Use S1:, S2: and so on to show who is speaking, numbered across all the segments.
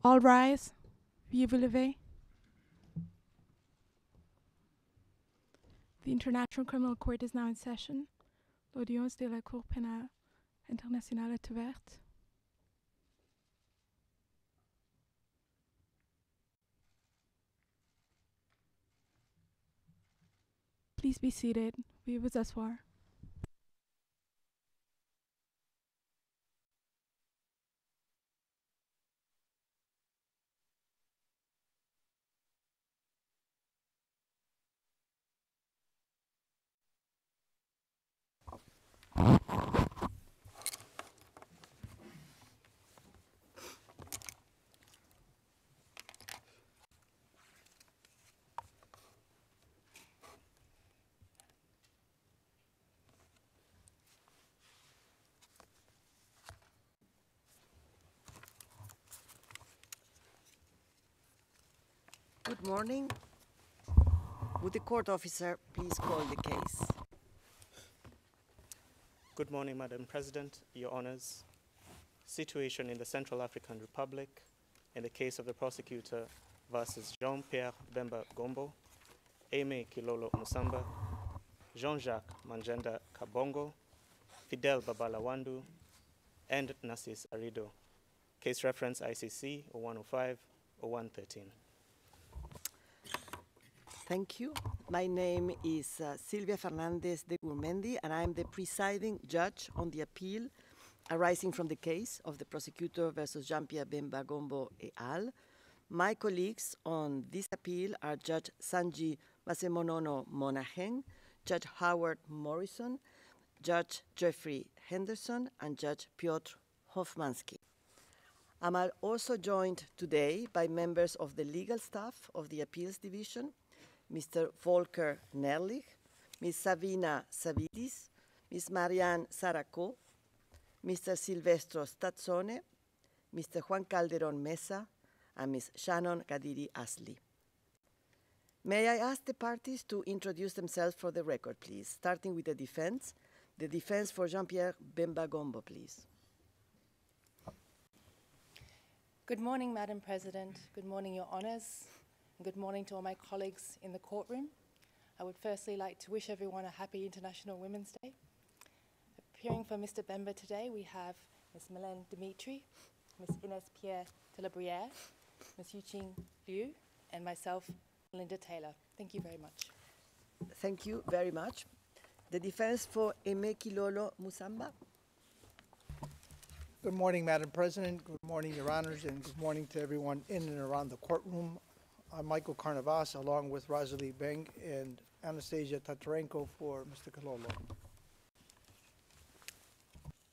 S1: All rise. Veuillez vous lever. The International Criminal Court is now in session. L'audience de la Cour pénale internationale est ouverte. Please be seated. Veuillez vous asseoir.
S2: Good morning. Would the court officer please call the case?
S3: Good morning, Madam President, Your Honors. Situation in the Central African Republic in the case of the prosecutor versus Jean-Pierre Bemba Gombo, Aimé Kilolo Musamba, Jean-Jacques Mangenda Kabongo, Fidèle Babala Wandu, and Narcisse Arido. Case reference ICC 0105-0113.
S2: Thank you. My name is Silvia Fernández de Gurmendi, and I am the presiding judge on the appeal arising from the case of the prosecutor versus Jean-Pierre Bemba Gombo et al. My colleagues on this appeal are Judge Sanji Masemonono Monaghan, Judge Howard Morrison, Judge Jeffrey Henderson, and Judge Piotr Hofmansky. I'm also joined today by members of the legal staff of the Appeals Division, Mr. Volker Nerlich, Ms. Savina Savidis, Ms. Marianne Saraco, Mr. Silvestro Stazzone, Mr. Juan Calderon Mesa, and Ms. Shannon Kadiri Asli. May I ask the parties to introduce themselves for the record, please, starting with the defense. The defense for Jean-Pierre Bemba Gombo, please.
S4: Good morning, Madam President. Good morning, Your Honours. And good morning to all my colleagues in the courtroom. I would firstly like to wish everyone a happy International Women's Day. Appearing for Mr. Bemba today, we have Ms. Mylène Dimitri, Ms. Ines Pierre Telebriere, Ms. Yuqing Liu, and myself, Linda Taylor. Thank you very much.
S2: Thank you very much. The defense for Aimé Kilolo Musamba.
S5: Good morning, Madam President. Good morning, Your Honors, and good morning to everyone in and around the courtroom. I'm Michael Carnavas, along with Rosalie Beng and Anastasia Tatarenko for Mr. Kilolo.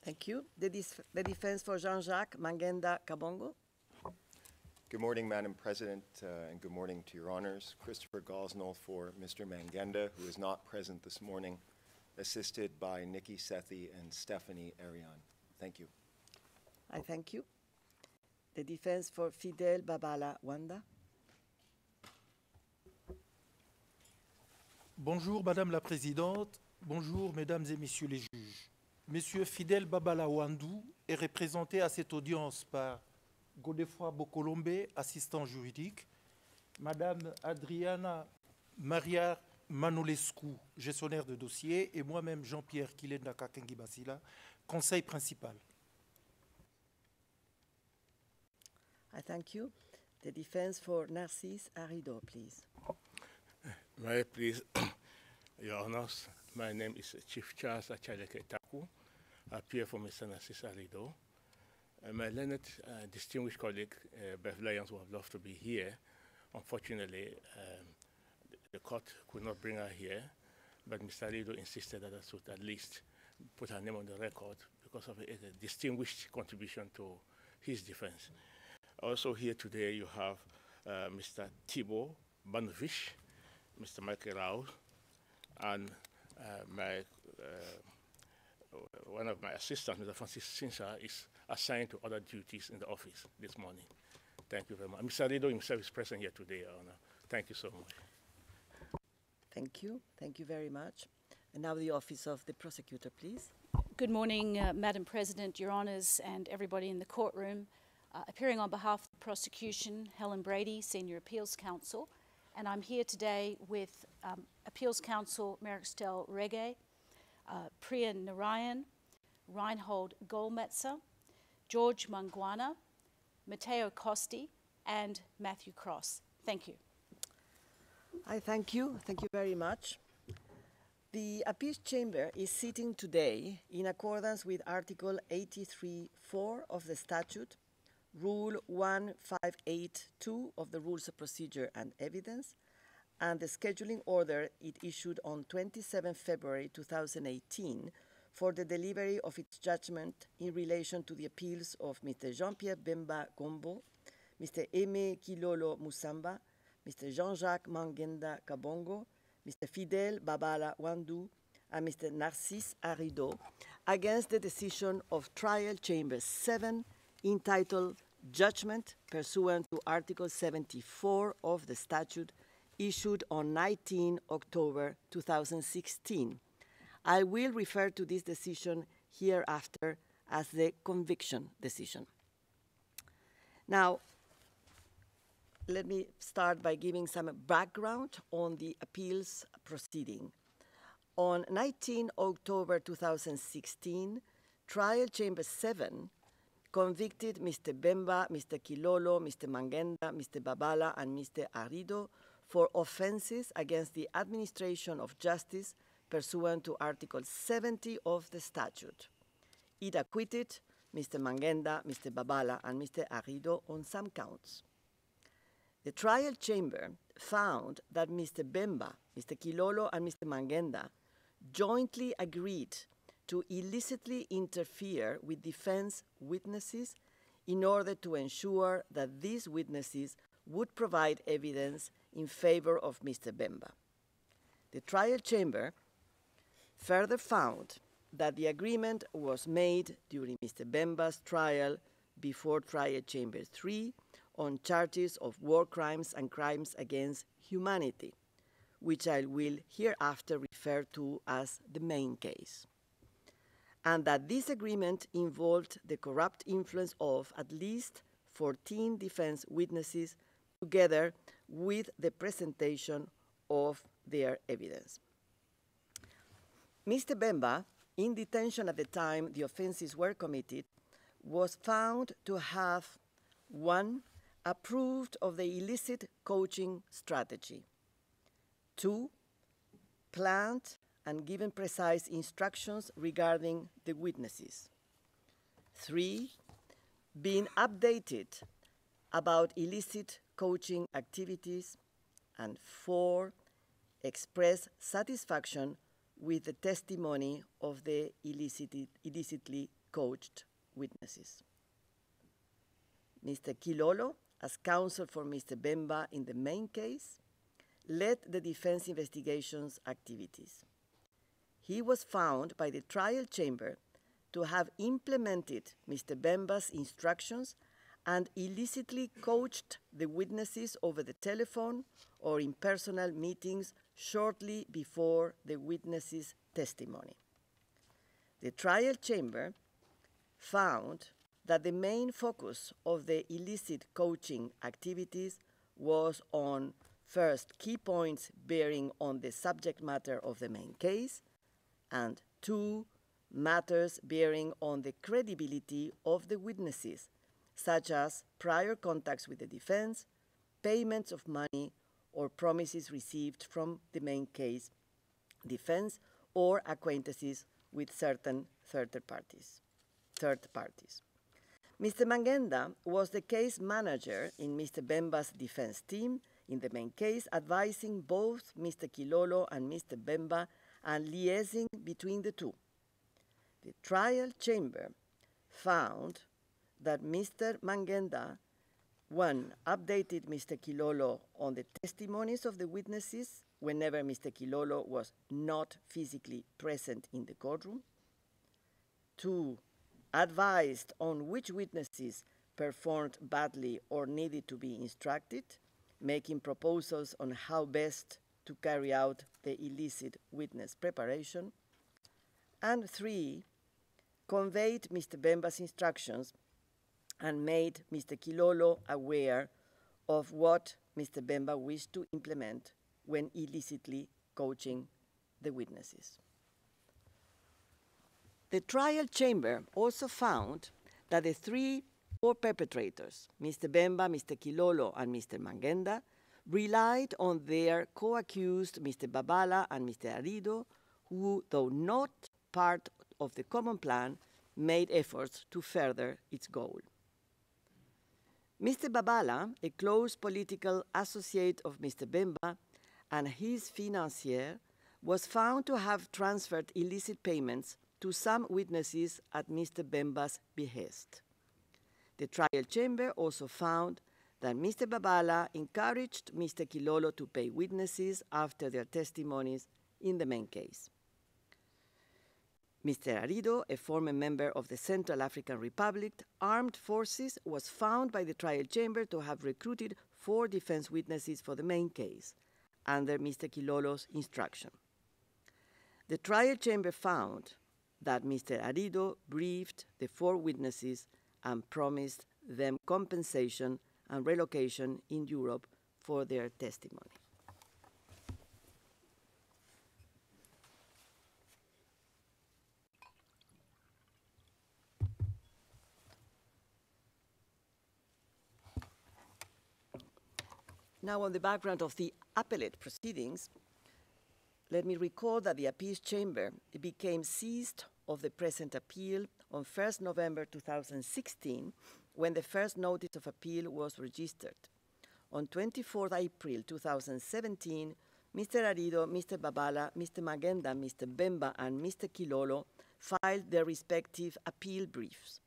S2: Thank you. The defense for Jean-Jacques Mangenda Kabongo.
S6: Good morning, Madam President, and good morning to Your Honors. Christopher Gosnell for Mr. Mangenda, who is not present this morning, assisted by Nikki Sethi and Stephanie Ariane. Thank you.
S2: I thank you. The defense for Fidèle Babala Wanda.
S7: Bonjour Madame la Présidente, bonjour Mesdames et Messieurs les juges. Monsieur Fidèle Babala Wandu est représenté à cette audience par Godefroy Bokolombe, assistant juridique, Madame Adriana Maria Manolescu, gestionnaire de dossier, et moi-même Jean-Pierre Kilenda Basila, conseil principal.
S2: I thank you. The defense for Narcisse Arido, please.
S8: May I please, Your Honors, my name is Chief Charles Achaleke Taku. I appear for Mr. Narcisse Arido. My learned, distinguished colleague, Bev Lyons, would have loved to be here. Unfortunately, the court could not bring her here, but Mr. Arido insisted that I should at least put her name on the record because of a distinguished contribution to his defense. Also here today you have Mr. Thibaut Banovich, Mr. Michael Rao, and one of my assistants, Mr. Francis Sinsa, is assigned to other duties in the office this morning. Thank you very much. Mr. Arido himself is present here today, Your Honor. Thank you so much.
S2: Thank you. Thank you very much. And now the office of the prosecutor, please.
S9: Good morning, Madam President, Your Honours, and everybody in the courtroom. appearing on behalf of the prosecution, Helen Brady, Senior Appeals Counsel, and I'm here today with Appeals Counsel Marixtel Rege, Priya Narayan, Reinhold Golmetzer, George Mangwana, Matteo Costi, and Matthew Cross. Thank you.
S2: I thank you. Thank you very much. The Appeals Chamber is sitting today in accordance with Article 83(4) of the statute, Rule 1582 of the Rules of Procedure and Evidence, and the scheduling order it issued on 27 February 2018 for the delivery of its judgment in relation to the appeals of Mr. Jean-Pierre Bemba Gombo, Mr. Aimé Kilolo Musamba, Mr. Jean-Jacques Mangenda Kabongo, Mr. Fidèle Babala Wandu, and Mr. Narcisse Arido against the decision of Trial Chamber 7 entitled Judgment pursuant to Article 74 of the statute issued on 19 October 2016. I will refer to this decision hereafter as the conviction decision. Now, let me start by giving some background on the appeals proceeding. On 19 October 2016, Trial Chamber 7 convicted Mr. Bemba, Mr. Kilolo, Mr. Mangenda, Mr. Babala, and Mr. Arido for offenses against the administration of justice pursuant to Article 70 of the statute. It acquitted Mr. Mangenda, Mr. Babala, and Mr. Arido on some counts. The trial chamber found that Mr. Bemba, Mr. Kilolo, and Mr. Mangenda jointly agreed to illicitly interfere with defense witnesses in order to ensure that these witnesses would provide evidence in favor of Mr. Bemba. The trial chamber further found that the agreement was made during Mr. Bemba's trial before Trial Chamber 3 on charges of war crimes and crimes against humanity, which I will hereafter refer to as the main case, and that this agreement involved the corrupt influence of at least 14 defense witnesses together with the presentation of their evidence. Mr. Bemba, in detention at the time the offenses were committed, was found to have 1. Approved of the illicit coaching strategy, 2. Planned and given precise instructions regarding the witnesses, 3. Being updated about illicit coaching activities, and 4. Express satisfaction with the testimony of the illicitly coached witnesses. Mr. Kilolo, as counsel for Mr. Bemba in the main case, led the defense investigations activities. He was found by the trial chamber to have implemented Mr. Bemba's instructions and illicitly coached the witnesses over the telephone or in personal meetings shortly before the witnesses' testimony. The trial chamber found that the main focus of the illicit coaching activities was on, first, key points bearing on the subject matter of the main case, and 2, matters bearing on the credibility of the witnesses, such as prior contacts with the defense, payments of money, or promises received from the main case defense, or acquaintances with certain third parties. Mr. Mangenda was the case manager in Mr. Bemba's defense team in the main case, advising both Mr. Kilolo and Mr. Bemba and liaising between the two. The trial chamber found that Mr. Mangenda, 1, updated Mr. Kilolo on the testimonies of the witnesses whenever Mr. Kilolo was not physically present in the courtroom, 2, advised on which witnesses performed badly or needed to be instructed, making proposals on how best to carry out the illicit witness preparation, and 3, conveyed Mr. Bemba's instructions and made Mr. Kilolo aware of what Mr. Bemba wished to implement when illicitly coaching the witnesses. The trial chamber also found that the three co-perpetrators, Mr. Bemba, Mr. Kilolo, and Mr. Mangenda, relied on their co-accused, Mr. Babala and Mr. Arido, who, though not part of the common plan, made efforts to further its goal. Mr. Babala, a close political associate of Mr. Bemba and his financier, was found to have transferred illicit payments to some witnesses at Mr. Bemba's behest. The trial chamber also found that Mr. Babala encouraged Mr. Kilolo to pay witnesses after their testimonies in the main case. Mr. Arido, a former member of the Central African Republic Armed Forces, was found by the trial chamber to have recruited 4 defense witnesses for the main case, under Mr. Kilolo's instruction. The trial chamber found that Mr. Arido briefed the 4 witnesses and promised them compensation and relocation in Europe for their testimony. Now, on the background of the appellate proceedings, let me recall that the appeals chamber became seized of the present appeal on 1st November 2016, when the first notice of appeal was registered. On 24th April 2017, Mr. Arido, Mr. Babala, Mr. Mangenda, Mr. Bemba, and Mr. Kilolo filed their respective appeal briefs.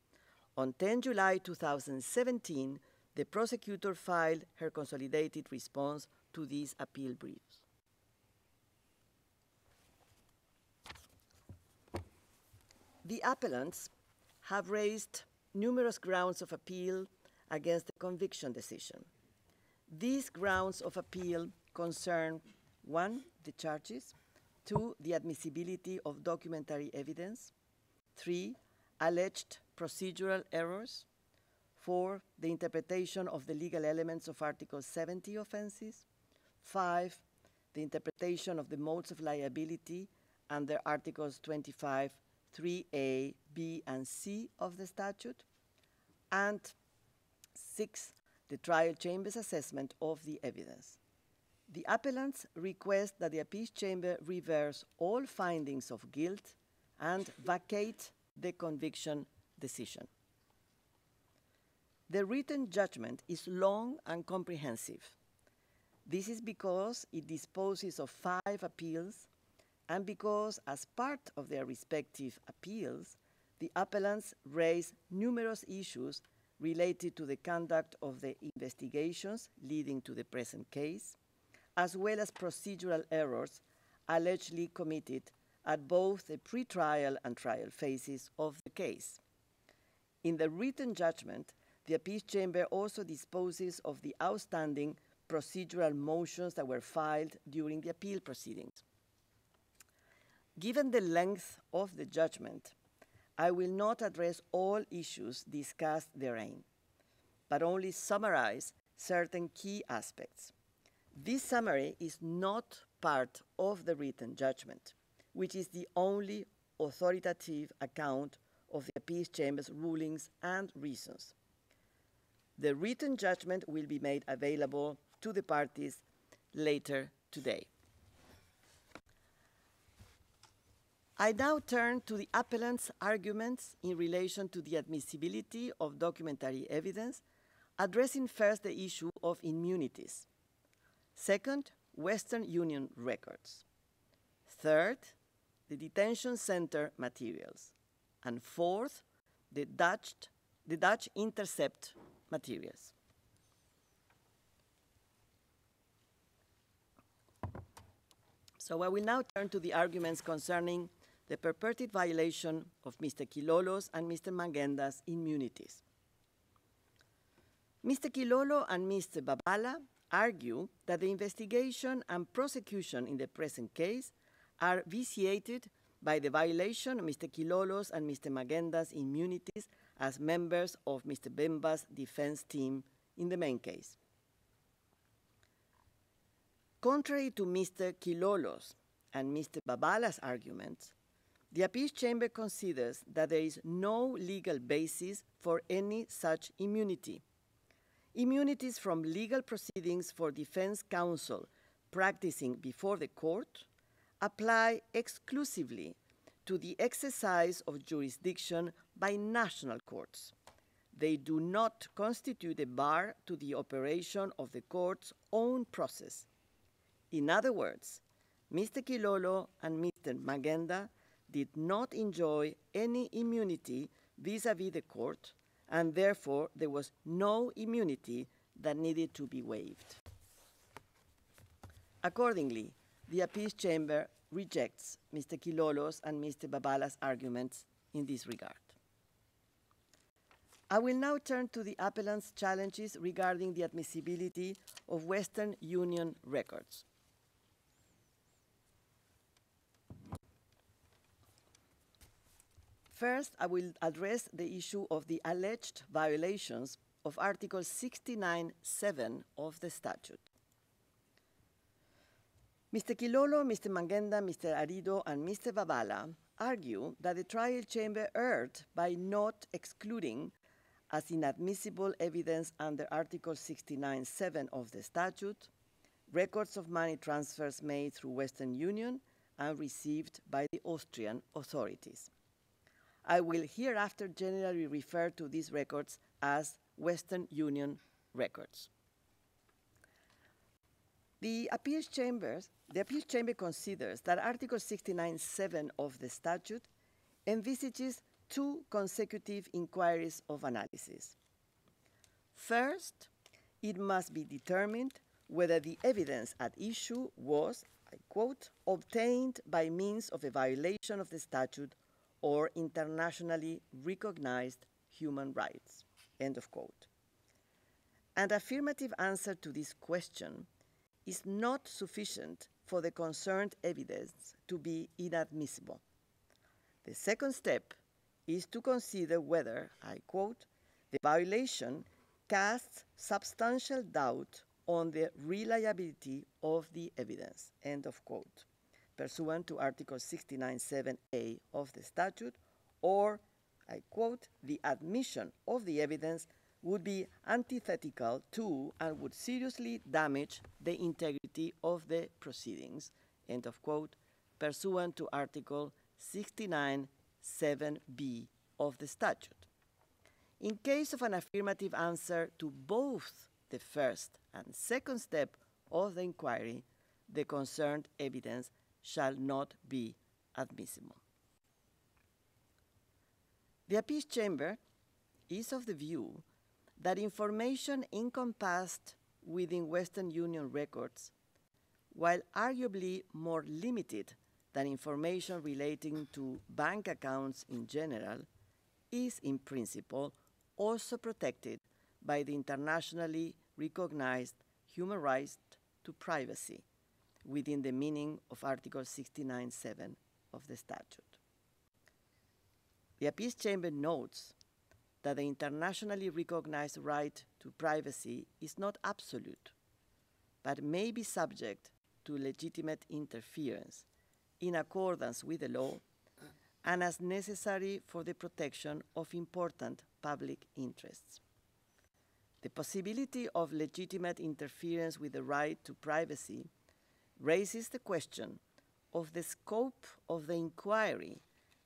S2: On 10 July 2017, the prosecutor filed her consolidated response to these appeal briefs. The appellants have raised numerous grounds of appeal against the conviction decision. These grounds of appeal concern 1, the charges, 2, the admissibility of documentary evidence, 3, alleged procedural errors, 4, the interpretation of the legal elements of Article 70 offenses, 5, the interpretation of the modes of liability under Articles 25, 3A, B, and C of the statute, and 6, the trial chamber's assessment of the evidence. The appellants request that the appeals chamber reverse all findings of guilt and vacate the conviction decision. The written judgment is long and comprehensive. This is because it disposes of 5 appeals, and because, as part of their respective appeals, the appellants raise numerous issues related to the conduct of the investigations leading to the present case, as well as procedural errors allegedly committed at both the pre-trial and trial phases of the case. In the written judgment, the appeals chamber also disposes of the outstanding procedural motions that were filed during the appeal proceedings. Given the length of the judgment, I will not address all issues discussed therein, but only summarize certain key aspects. This summary is not part of the written judgment, which is the only authoritative account of the appeals chamber's rulings and reasons. The written judgment will be made available to the parties later today. I now turn to the appellant's arguments in relation to the admissibility of documentary evidence, addressing first the issue of immunities. Second, Western Union records. Third, the detention center materials. And fourth, the Dutch intercept materials. So I will now turn to the arguments concerning the purported violation of Mr. Kilolo's and Mr. Mangenda's immunities. Mr. Kilolo and Mr. Babala argue that the investigation and prosecution in the present case are vitiated by the violation of Mr. Kilolo's and Mr. Mangenda's immunities as members of Mr. Bemba's defense team in the main case. Contrary to Mr. Kilolo's and Mr. Babala's arguments, the Appeals Chamber considers that there is no legal basis for any such immunity. Immunities from legal proceedings for defense counsel practicing before the court apply exclusively to the exercise of jurisdiction by national courts. They do not constitute a bar to the operation of the court's own process. In other words, Mr. Kilolo and Mr. Mangenda did not enjoy any immunity vis-à-vis the court, and therefore there was no immunity that needed to be waived. Accordingly, the Appeals Chamber rejects Mr. Kilolo's and Mr. Babala's arguments in this regard. I will now turn to the appellant's challenges regarding the admissibility of Western Union records. First, I will address the issue of the alleged violations of Article 69(7) of the statute. Mr. Kilolo, Mr. Mangenda, Mr. Arido, and Mr. Babala argue that the trial chamber erred by not excluding as inadmissible evidence under Article 69(7) of the statute records of money transfers made through Western Union and received by the Austrian authorities. I will hereafter generally refer to these records as Western Union records. The Appeals Chamber considers that Article 69(7) of the statute envisages two consecutive inquiries of analysis. First, it must be determined whether the evidence at issue was, I quote, obtained by means of a violation of the statute or internationally recognized human rights, end of quote. An affirmative answer to this question is not sufficient for the concerned evidence to be inadmissible. The second step is to consider whether, I quote, the violation casts substantial doubt on the reliability of the evidence, end of quote, pursuant to Article 69(7)(a) of the statute, or, I quote, the admission of the evidence would be antithetical to and would seriously damage the integrity of the proceedings, end of quote, pursuant to Article 69(7)(b) of the statute. In case of an affirmative answer to both the first and second step of the inquiry, the concerned evidence shall not be admissible. The Appeals Chamber is of the view that information encompassed within Western Union records, while arguably more limited than information relating to bank accounts in general, is in principle also protected by the internationally recognized human right to privacy within the meaning of Article 69(7) of the statute. The Appeals Chamber notes that the internationally recognized right to privacy is not absolute, but may be subject to legitimate interference in accordance with the law and as necessary for the protection of important public interests. The possibility of legitimate interference with the right to privacy raises the question of the scope of the inquiry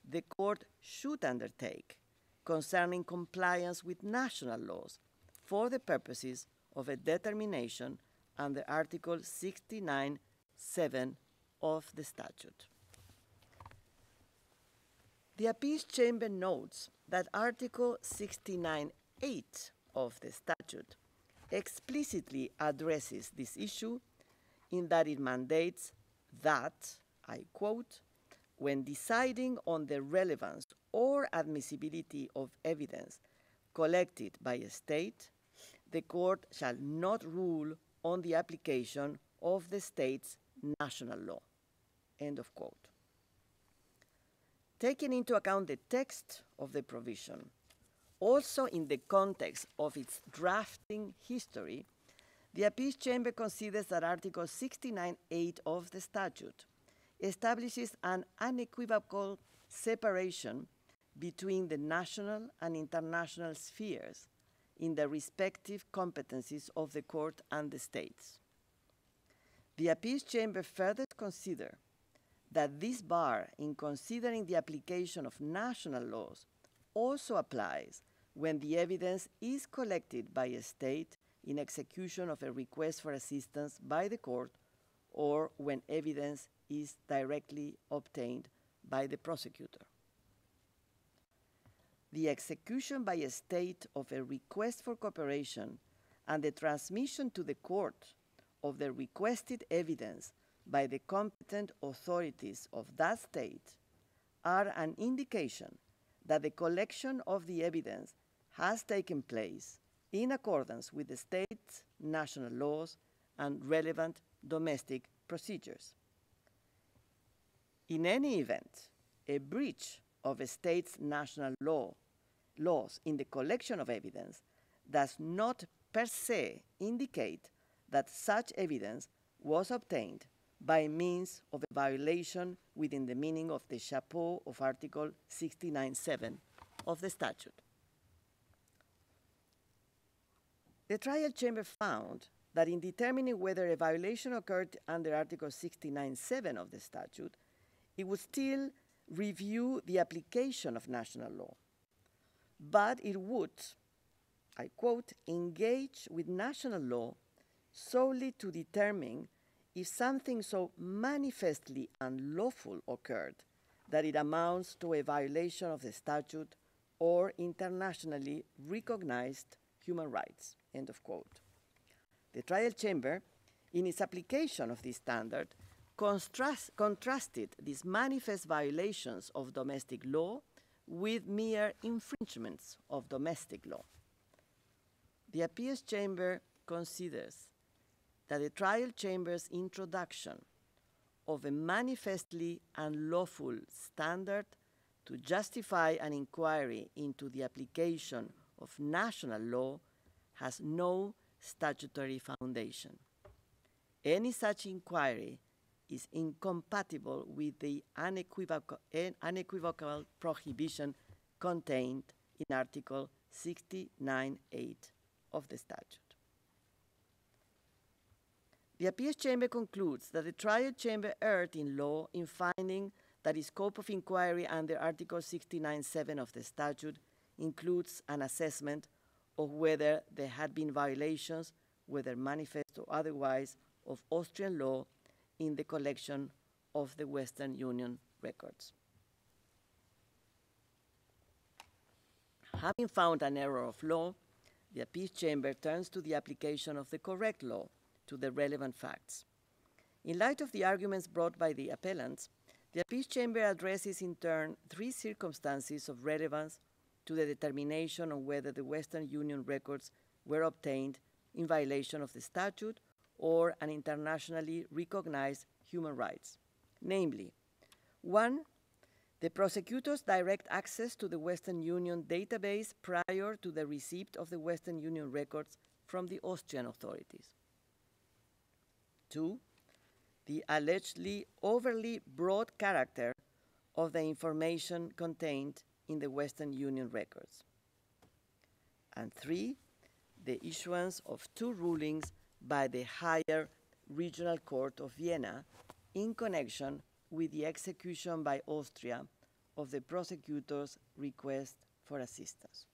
S2: the court should undertake concerning compliance with national laws for the purposes of a determination under Article 69(7) of the statute. The Appeals Chamber notes that Article 69(8) of the statute explicitly addresses this issue in that it mandates that, I quote, when deciding on the relevance or admissibility of evidence collected by a state, the court shall not rule on the application of the state's national law, end of quote. Taking into account the text of the provision, also in the context of its drafting history, the Appeals Chamber considers that Article 69(8) of the statute establishes an unequivocal separation between the national and international spheres in the respective competencies of the court and the states. The Appeals Chamber further considers that this bar in considering the application of national laws also applies when the evidence is collected by a state in execution of a request for assistance by the court or when evidence is directly obtained by the prosecutor. The execution by a state of a request for cooperation and the transmission to the court of the requested evidence by the competent authorities of that state are an indication that the collection of the evidence has taken place in accordance with the state's national laws and relevant domestic procedures. In any event, a breach of a state's national laws in the collection of evidence does not per se indicate that such evidence was obtained by means of a violation within the meaning of the chapeau of Article 69(7) of the statute. The trial chamber found that in determining whether a violation occurred under Article 69(7) of the statute, it would still review the application of national law, but it would, I quote, engage with national law solely to determine if something so manifestly unlawful occurred that it amounts to a violation of the statute or internationally recognized human rights, end of quote. The trial chamber, in its application of this standard, contrasted these manifest violations of domestic law with mere infringements of domestic law. The Appeals Chamber considers that the trial chamber's introduction of a manifestly unlawful standard to justify an inquiry into the application of national law has no statutory foundation. Any such inquiry is incompatible with the unequivocal prohibition contained in Article 69(8) of the statute. The Appeals Chamber concludes that the trial chamber erred in law in finding that the scope of inquiry under Article 69(7) of the statute includes an assessment of whether there had been violations, whether manifest or otherwise, of Austrian law in the collection of the Western Union records. Having found an error of law, the Appeals Chamber turns to the application of the correct law to the relevant facts. In light of the arguments brought by the appellants, the Appeals Chamber addresses in turn three circumstances of relevance to the determination on whether the Western Union records were obtained in violation of the statute or an internationally recognized human rights. Namely, 1, the prosecutor's direct access to the Western Union database prior to the receipt of the Western Union records from the Austrian authorities. 2, the allegedly overly broad character of the information contained in the Western Union records. And 3, the issuance of 2 rulings by the Higher Regional Court of Vienna in connection with the execution by Austria of the prosecutor's request for assistance.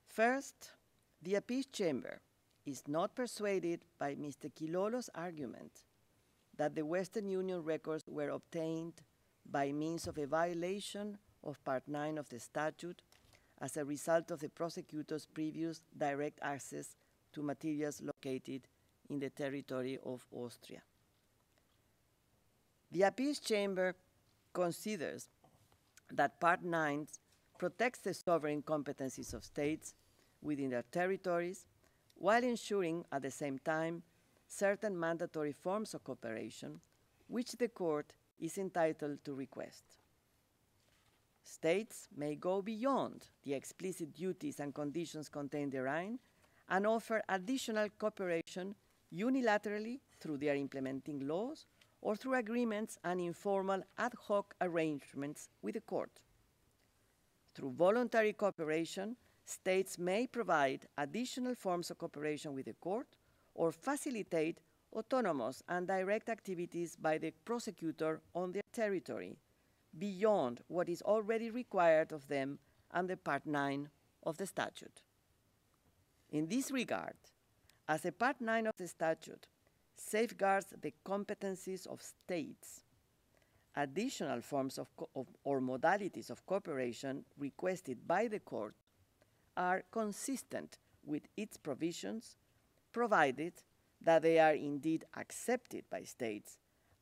S2: First, the Appeals Chamber is not persuaded by Mr. Kilolo's argument that the Western Union records were obtained by means of a violation of Part 9 of the statute as a result of the prosecutor's previous direct access to materials located in the territory of Austria. The Appeals Chamber considers that Part 9 protects the sovereign competencies of states within their territories while ensuring at the same time certain mandatory forms of cooperation which the court is entitled to request. States may go beyond the explicit duties and conditions contained therein and offer additional cooperation unilaterally through their implementing laws or through agreements and informal ad hoc arrangements with the court. Through voluntary cooperation, states may provide additional forms of cooperation with the court or facilitate autonomous and direct activities by the prosecutor on their territory beyond what is already required of them under Part 9 of the statute. In this regard, as a Part 9 of the statute safeguards the competencies of states, additional forms or modalities of cooperation requested by the court are consistent with its provisions, provided that they are indeed accepted by states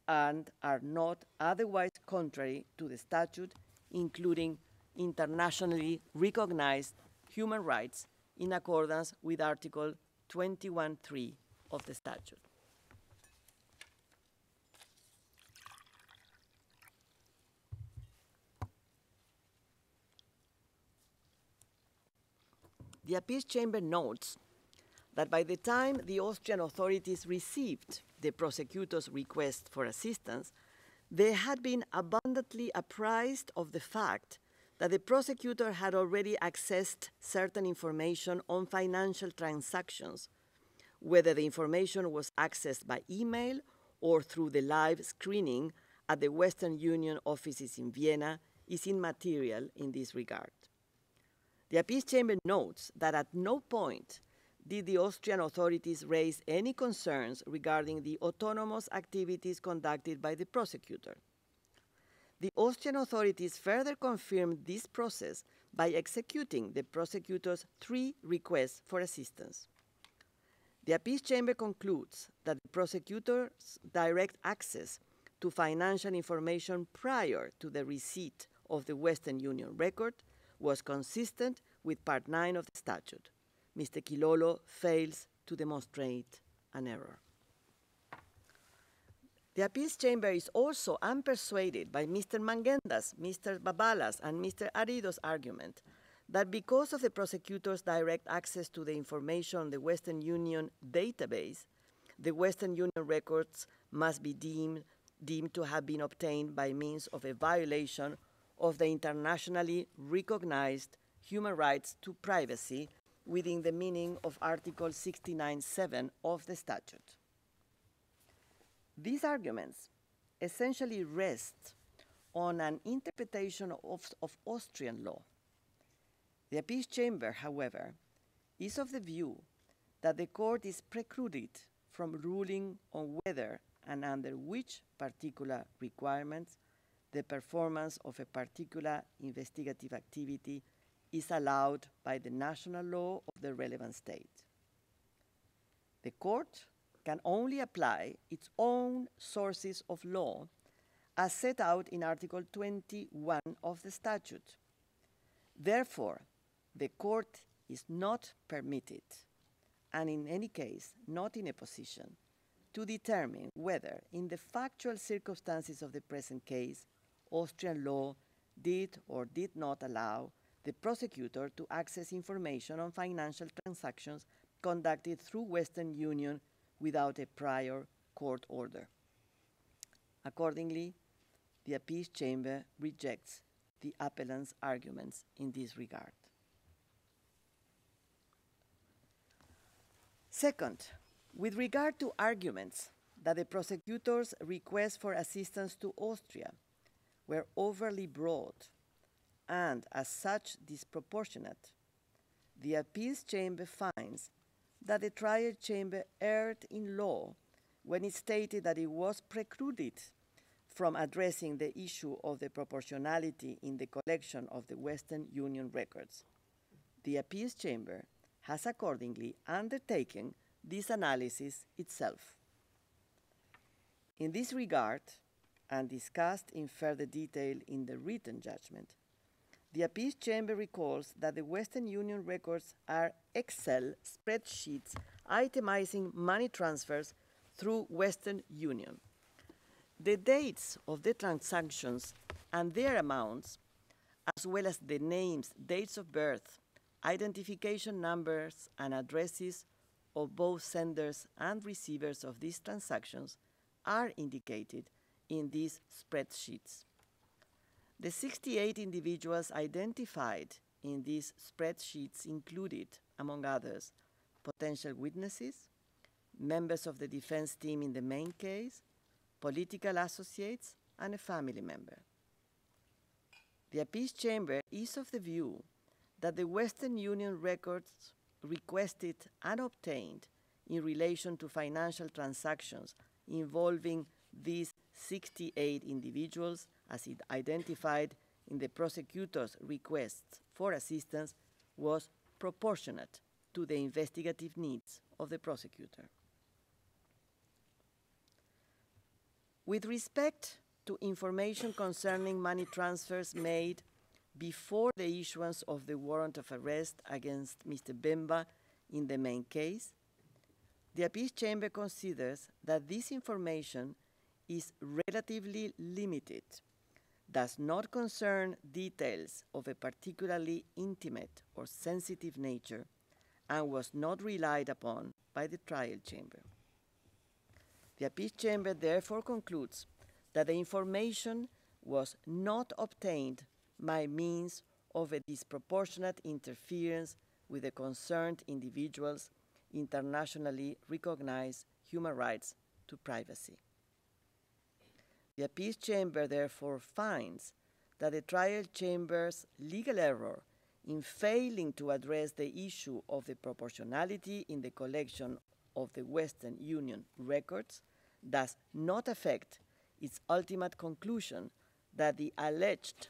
S2: and are not otherwise contrary to the statute, including internationally recognized human rights in accordance with Article 21.3 of the statute. The Appeals Chamber notes that by the time the Austrian authorities received the prosecutor's request for assistance, they had been abundantly apprised of the fact that the prosecutor had already accessed certain information on financial transactions, whether the information was accessed by email or through the live screening at the Western Union offices in Vienna is immaterial in this regard. The Appeals Chamber notes that at no point did the Austrian authorities raise any concerns regarding the autonomous activities conducted by the prosecutor. The Austrian authorities further confirmed this process by executing the prosecutor's 3 requests for assistance. The Appeals Chamber concludes that the prosecutor's direct access to financial information prior to the receipt of the Western Union record was consistent with Part 9 of the statute. Mr. Kilolo fails to demonstrate an error. The Appeals Chamber is also unpersuaded by Mr. Mangenda's, Mr. Babala's, and Mr. Arido's argument that because of the prosecutor's direct access to the information on the Western Union database, the Western Union records must be deemed to have been obtained by means of a violation of the internationally recognized human rights to privacy within the meaning of Article 69(7) of the statute. These arguments essentially rest on an interpretation of Austrian law. The Appeals Chamber, however, is of the view that the court is precluded from ruling on whether and under which particular requirements the performance of a particular investigative activity is allowed by the national law of the relevant state. The court can only apply its own sources of law as set out in Article 21 of the statute. Therefore, the court is not permitted, and in any case, not in a position, to determine whether, in the factual circumstances of the present case, Austrian law did or did not allow the prosecutor to access information on financial transactions conducted through Western Union without a prior court order. Accordingly, the Appeals Chamber rejects the appellant's arguments in this regard. Second, with regard to arguments that the prosecutor's requests for assistance to Austria were overly broad and as such disproportionate, the Appeals Chamber finds that the trial chamber erred in law when it stated that it was precluded from addressing the issue of the proportionality in the collection of the Western Union records. The Appeals Chamber has accordingly undertaken this analysis itself. In this regard, and discussed in further detail in the written judgment, the Appeals Chamber recalls that the Western Union records are Excel spreadsheets itemizing money transfers through Western Union. The dates of the transactions and their amounts, as well as the names, dates of birth, identification numbers, and addresses of both senders and receivers of these transactions are indicated in these spreadsheets. The 68 individuals identified in these spreadsheets included, among others, potential witnesses, members of the defense team in the main case, political associates, and a family member. The Appeals Chamber is of the view that the Western Union records requested and obtained in relation to financial transactions involving these 68 individuals, as it identified in the prosecutor's requests for assistance, was proportionate to the investigative needs of the prosecutor. With respect to information concerning money transfers made before the issuance of the warrant of arrest against Mr. Bemba in the main case, the Appeals Chamber considers that this information is relatively limited, does not concern details of a particularly intimate or sensitive nature, and was not relied upon by the trial chamber. The Appeals Chamber therefore concludes that the information was not obtained by means of a disproportionate interference with the concerned individuals' internationally recognized human rights to privacy. The Appeals Chamber therefore finds that the trial chamber's legal error in failing to address the issue of the proportionality in the collection of the Western Union records does not affect its ultimate conclusion that the alleged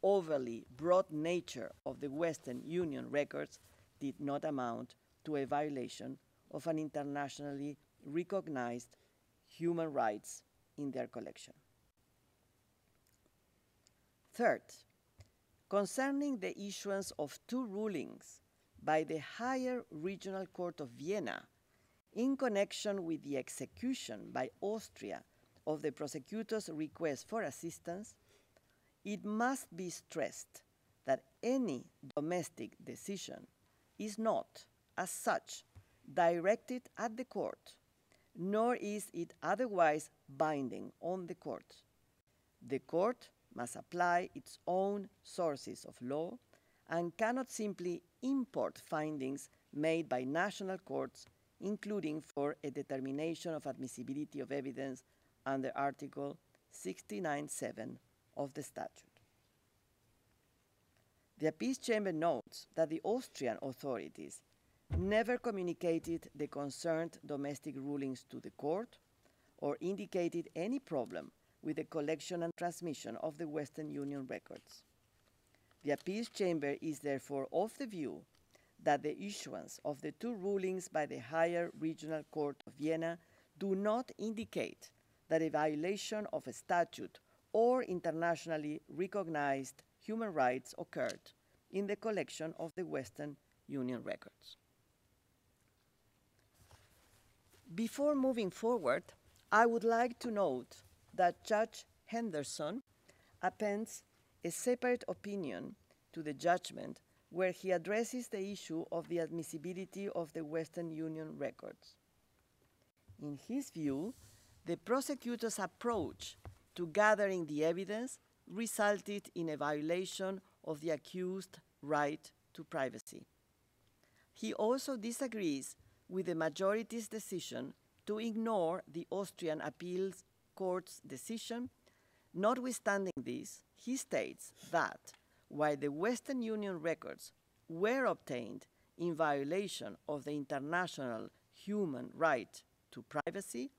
S2: overly broad nature of the Western Union records did not amount to a violation of an internationally recognized human rights in their collection. Third, concerning the issuance of two rulings by the Higher Regional Court of Vienna in connection with the execution by Austria of the prosecutor's request for assistance, it must be stressed that any domestic decision is not, as such, directed at the court, nor is it otherwise binding on the court. The court must apply its own sources of law and cannot simply import findings made by national courts, including for a determination of admissibility of evidence under Article 69(7) of the statute. The Appeals Chamber notes that the Austrian authorities never communicated the concerned domestic rulings to the court or indicated any problem with the collection and transmission of the Western Union records. The Appeals Chamber is therefore of the view that the issuance of the two rulings by the Higher Regional Court of Vienna do not indicate that a violation of a statute or internationally recognized human rights occurred in the collection of the Western Union records. Before moving forward, I would like to note that Judge Henderson appends a separate opinion to the judgment where he addresses the issue of the admissibility of the Western Union records. In his view, the prosecutor's approach to gathering the evidence resulted in a violation of the accused's right to privacy. He also disagrees with the majority's decision to ignore the Austrian Appeals Court's decision. Notwithstanding this, he states that while the Western Union records were obtained in violation of the international human right to privacy,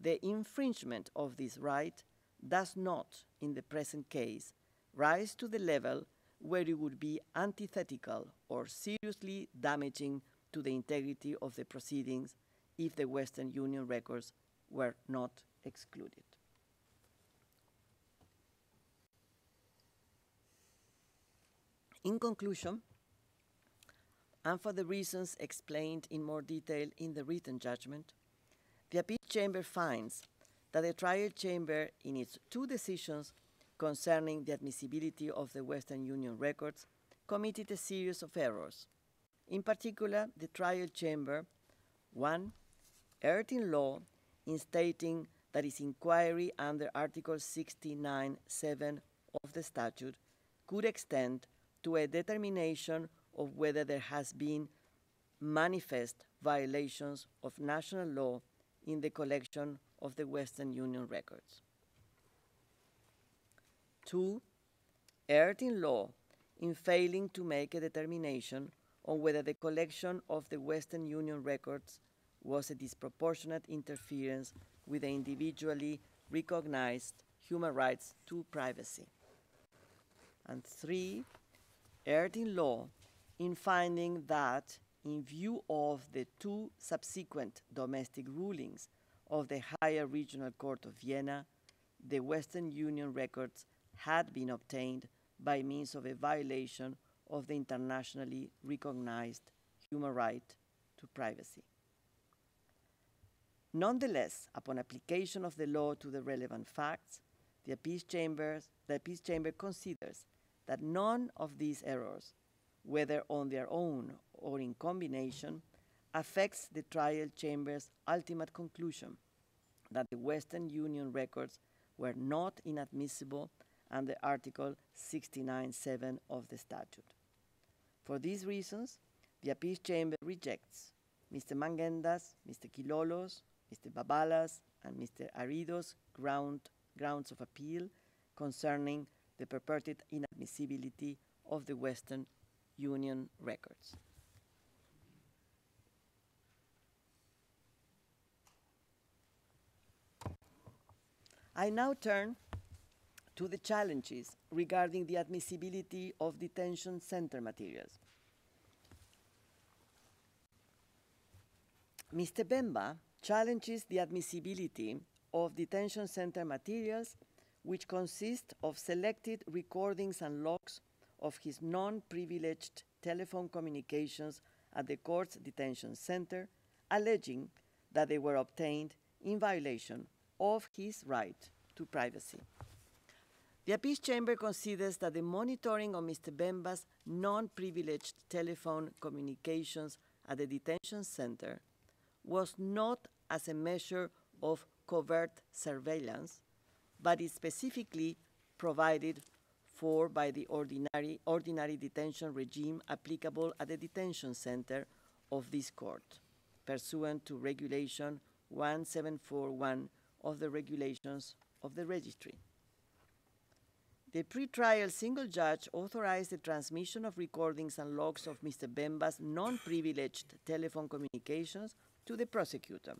S2: the infringement of this right does not, in the present case, rise to the level where it would be antithetical or seriously damaging to the integrity of the proceedings if the Western Union records were not excluded. In conclusion, and for the reasons explained in more detail in the written judgment, the Appeals Chamber finds that the trial chamber, in its two decisions concerning the admissibility of the Western Union records, committed a series of errors. In particular, the trial chamber, 1, erred in law in stating that its inquiry under Article 69(7) of the statute could extend to a determination of whether there has been manifest violations of national law in the collection of the Western Union records. 2, erred in law in failing to make a determination on whether the collection of the Western Union records was a disproportionate interference with the individually recognized human rights to privacy. And 3, erred in law in finding that, in view of the two subsequent domestic rulings of the Higher Regional Court of Vienna, the Western Union records had been obtained by means of a violation of the internationally recognized human right to privacy. Nonetheless, upon application of the law to the relevant facts, the Appeals Chamber considers that none of these errors, whether on their own or in combination, affects the trial chamber's ultimate conclusion that the Western Union records were not inadmissible under Article 69(7) of the statute. For these reasons, the Appeals Chamber rejects Mr. Mangenda's, Mr. Kilolo's, Mr. Babala's, and Mr. Arido's grounds of appeal concerning the purported inadmissibility of the Western Union records. I now turn to the challenges regarding the admissibility of detention center materials. Mr. Bemba challenges the admissibility of detention center materials, which consist of selected recordings and logs of his non-privileged telephone communications at the court's detention center, alleging that they were obtained in violation of his right to privacy. The Appeals Chamber considers that the monitoring of Mr. Bemba's non-privileged telephone communications at the detention center was not as a measure of covert surveillance, but is specifically provided for by the ordinary detention regime applicable at the detention center of this court, pursuant to Regulation 1741 of the Regulations of the Registry. The pretrial single judge authorized the transmission of recordings and logs of Mr. Bemba's non-privileged telephone communications to the prosecutor.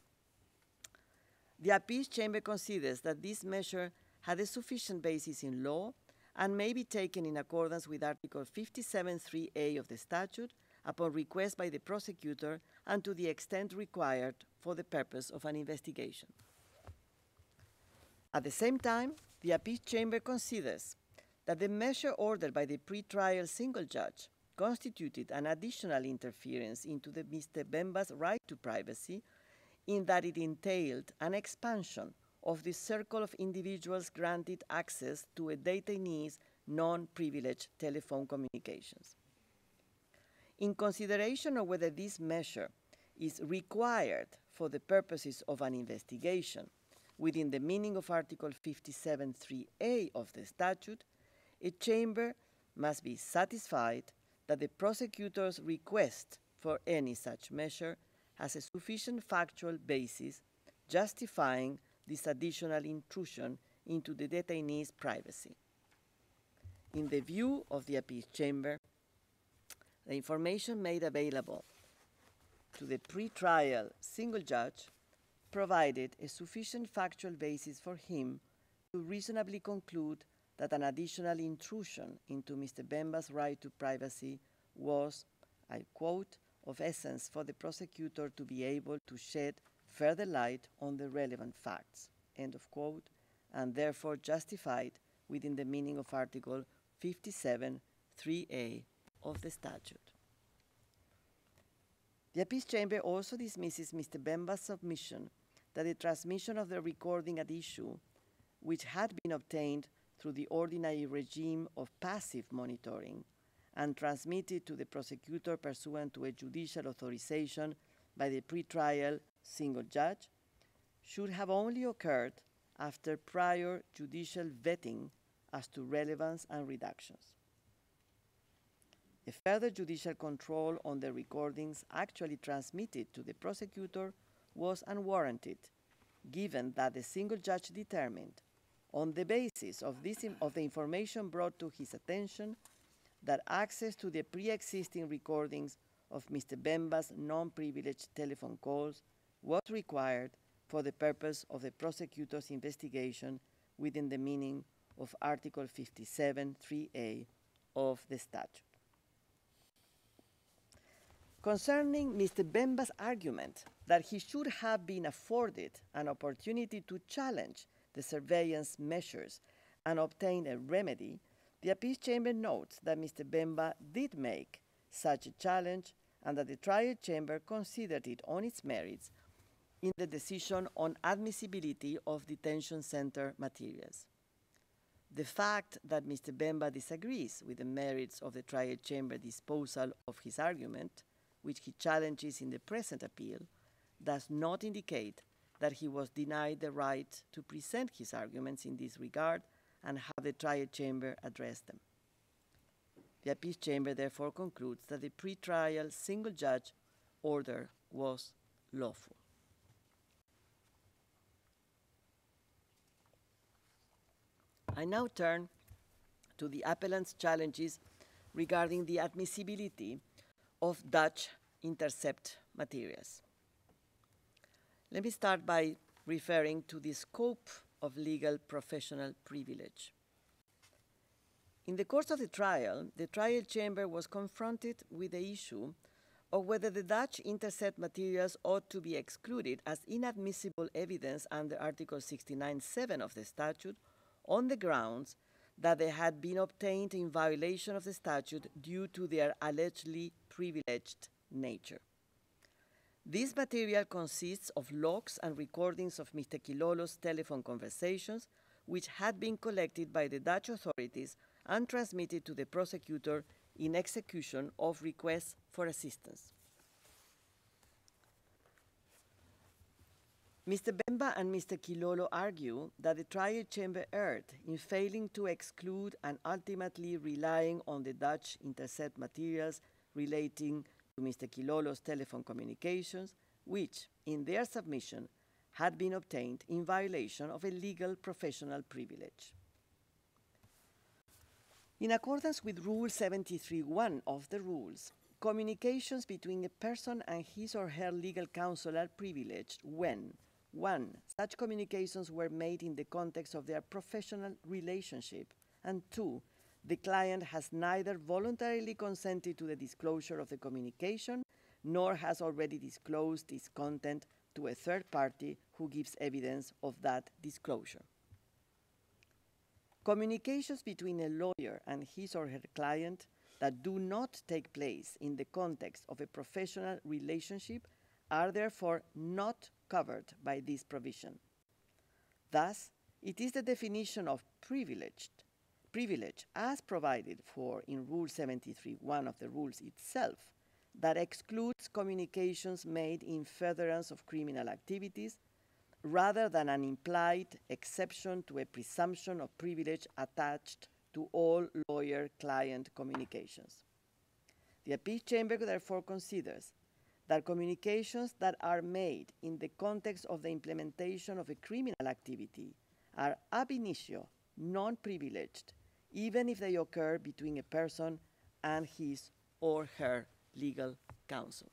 S2: The Appeals Chamber considers that this measure had a sufficient basis in law and may be taken in accordance with Article 57(3)(a) of the statute upon request by the prosecutor and to the extent required for the purpose of an investigation. At the same time, the Appeals Chamber considers that the measure ordered by the pretrial single judge constituted an additional interference into Mr. Bemba's right to privacy in that it entailed an expansion of the circle of individuals granted access to a detainee's non-privileged telephone communications. In consideration of whether this measure is required for the purposes of an investigation within the meaning of Article 57(3)(a) of the statute, a chamber must be satisfied that the prosecutor's request for any such measure has a sufficient factual basis justifying this additional intrusion into the detainee's privacy. In the view of the Appeals Chamber, the information made available to the pretrial single judge provided a sufficient factual basis for him to reasonably conclude that an additional intrusion into Mr. Bemba's right to privacy was, I quote, of essence for the prosecutor to be able to shed further light on the relevant facts, end of quote, and therefore justified within the meaning of Article 57(3)(a) of the statute. The Appeals Chamber also dismisses Mr. Bemba's submission that the transmission of the recording at issue, which had been obtained through the ordinary regime of passive monitoring and transmitted to the prosecutor pursuant to a judicial authorization by the pretrial single judge, should have only occurred after prior judicial vetting as to relevance and redactions. A further judicial control on the recordings actually transmitted to the prosecutor was unwarranted, given that the single judge determined, on the basis of the information brought to his attention, that access to the pre-existing recordings of Mr. Bemba's non-privileged telephone calls was required for the purpose of the prosecutor's investigation within the meaning of Article 57(3)(a) of the statute. Concerning Mr. Bemba's argument that he should have been afforded an opportunity to challenge the surveillance measures and obtain a remedy, the appeals chamber notes that Mr. Bemba did make such a challenge and that the trial chamber considered it on its merits in the decision on admissibility of detention center materials. The fact that Mr. Bemba disagrees with the merits of the trial chamber disposal of his argument, which he challenges in the present appeal, does not indicate that he was denied the right to present his arguments in this regard and have the trial chamber address them. The appeals chamber therefore concludes that the pretrial single judge order was lawful. I now turn to the appellant's challenges regarding the admissibility of Dutch intercept materials. Let me start by referring to the scope of legal professional privilege. In the course of the trial chamber was confronted with the issue of whether the Dutch intercept materials ought to be excluded as inadmissible evidence under Article 69(7) of the statute on the grounds that they had been obtained in violation of the statute due to their allegedly privileged nature. This material consists of logs and recordings of Mr. Kilolo's telephone conversations, which had been collected by the Dutch authorities and transmitted to the prosecutor in execution of requests for assistance. Mr. Bemba and Mr. Kilolo argue that the trial chamber erred in failing to exclude and ultimately relying on the Dutch intercept materials relating to Mr. Kilolo's telephone communications, which, in their submission, had been obtained in violation of a legal professional privilege. In accordance with Rule 73(1) of the rules, communications between a person and his or her legal counsel are privileged when 1. Such communications were made in the context of their professional relationship, and 2. The client has neither voluntarily consented to the disclosure of the communication, nor has already disclosed its content to a third party who gives evidence of that disclosure. Communications between a lawyer and his or her client that do not take place in the context of a professional relationship are therefore not covered by this provision. Thus, it is the definition of privilege as provided for in Rule 73(1) of the rules itself that excludes communications made in furtherance of criminal activities rather than an implied exception to a presumption of privilege attached to all lawyer-client communications. The appeals chamber therefore considers that communications that are made in the context of the implementation of a criminal activity are ab initio non-privileged, even if they occur between a person and his or her legal counsel.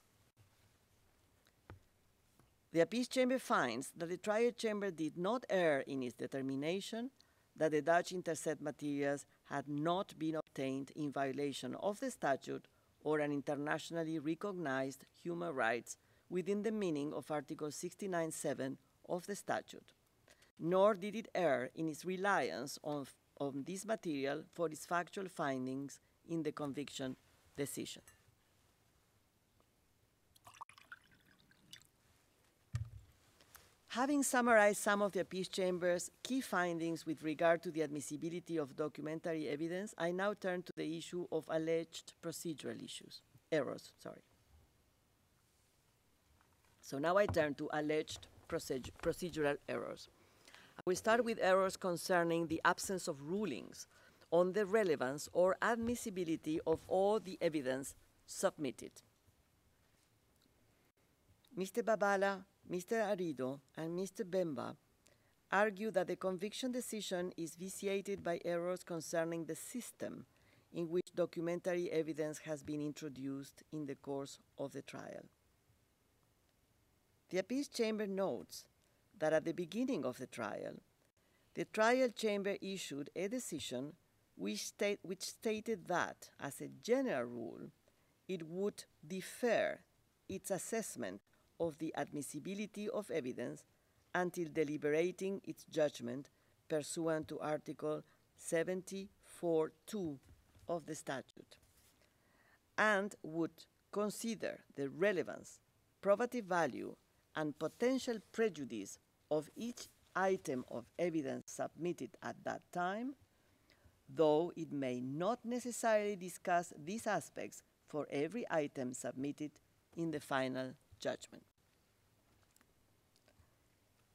S2: The appeals chamber finds that the trial chamber did not err in its determination that the Dutch intercept materials had not been obtained in violation of the statute or an internationally recognized human rights within the meaning of Article 69(7) of the statute, nor did it err in its reliance on this material for its factual findings in the conviction decision. Having summarized some of the Appeals Chamber's key findings with regard to the admissibility of documentary evidence, I now turn to the issue of alleged procedural errors. So now I turn to alleged procedural errors. I will start with errors concerning the absence of rulings on the relevance or admissibility of all the evidence submitted. Mr. Babala, Mr. Arido, and Mr. Bemba argue that the conviction decision is vitiated by errors concerning the system in which documentary evidence has been introduced in the course of the trial. The Appeals Chamber notes that at the beginning of the trial chamber issued a decision which stated that, as a general rule, it would defer its assessment of the admissibility of evidence until deliberating its judgment pursuant to Article 74(2) of the statute, and would consider the relevance, probative value, and potential prejudice of each item of evidence submitted at that time, though it may not necessarily discuss these aspects for every item submitted in the final judgment.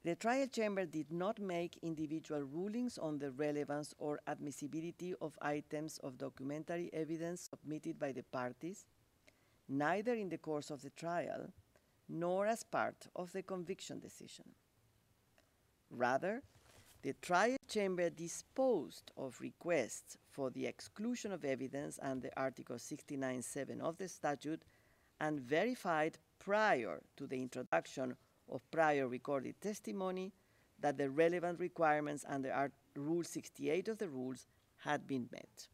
S2: The trial chamber did not make individual rulings on the relevance or admissibility of items of documentary evidence submitted by the parties, neither in the course of the trial nor as part of the conviction decision. Rather, the trial chamber disposed of requests for the exclusion of evidence under Article 69(7) of the statute and verified prior to the introduction of prior recorded testimony that the relevant requirements under Rule 68 of the rules had been met.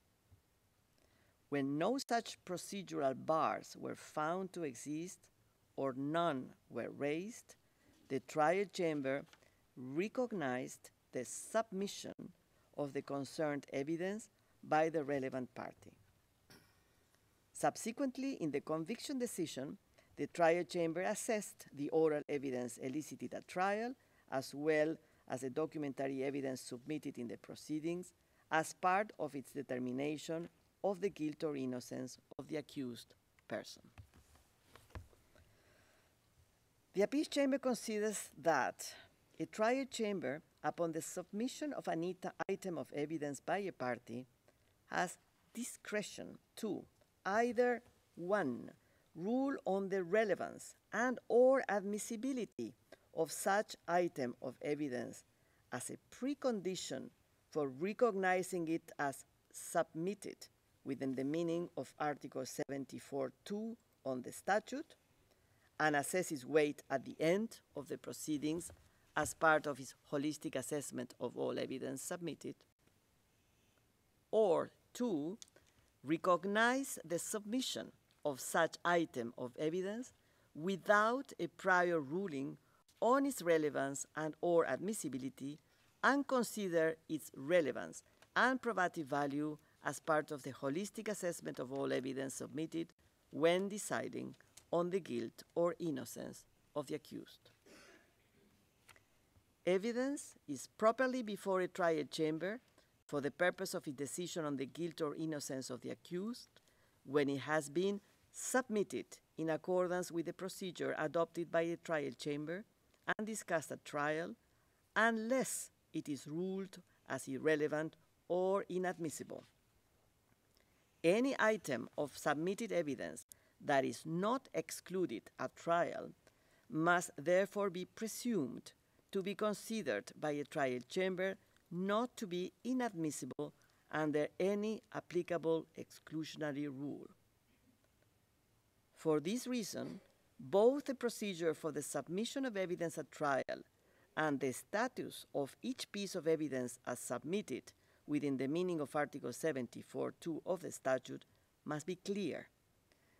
S2: When no such procedural bars were found to exist or none were raised, the trial chamber recognized the submission of the concerned evidence by the relevant party. Subsequently, in the conviction decision, the trial chamber assessed the oral evidence elicited at trial, as well as the documentary evidence submitted in the proceedings, as part of its determination of the guilt or innocence of the accused person. The Appeals Chamber considers that a trial chamber, upon the submission of an item of evidence by a party, has discretion to either 1. Rule on the relevance and or admissibility of such item of evidence as a precondition for recognizing it as submitted within the meaning of Article 74(2) on the statute, and assess its weight at the end of the proceedings as part of its holistic assessment of all evidence submitted, or 2. Recognize the submission of such item of evidence without a prior ruling on its relevance and or admissibility, and consider its relevance and probative value as part of the holistic assessment of all evidence submitted when deciding on the guilt or innocence of the accused. Evidence is properly before a trial chamber for the purpose of its decision on the guilt or innocence of the accused when it has been submitted in accordance with the procedure adopted by a trial chamber and discussed at trial, unless it is ruled as irrelevant or inadmissible. Any item of submitted evidence that is not excluded at trial must therefore be presumed to be considered by a trial chamber not to be inadmissible under any applicable exclusionary rule. For this reason, both the procedure for the submission of evidence at trial and the status of each piece of evidence as submitted within the meaning of Article 74(2) of the statute must be clear.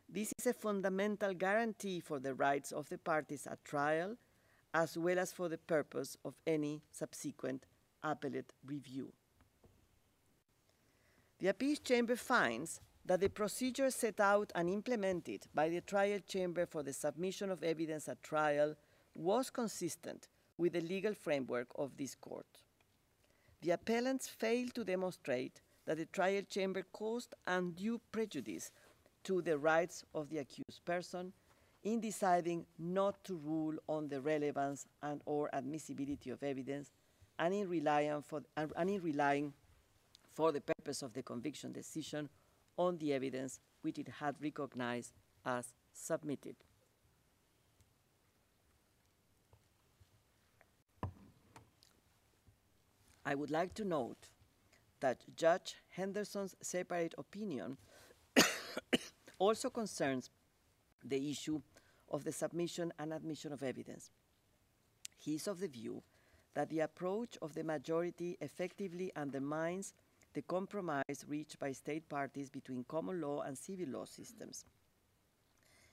S2: This is a fundamental guarantee for the rights of the parties at trial, as well as for the purpose of any subsequent appellate review. The Appeals Chamber finds that the procedure set out and implemented by the trial chamber for the submission of evidence at trial was consistent with the legal framework of this court. The appellants failed to demonstrate that the trial chamber caused undue prejudice to the rights of the accused person in deciding not to rule on the relevance and or admissibility of evidence and in relying for the purpose of the conviction decision on the evidence which it had recognized as submitted. I would like to note that Judge Henderson's separate opinion also concerns the issue of the submission and admission of evidence. He is of the view that the approach of the majority effectively undermines the compromise reached by state parties between common law and civil law systems.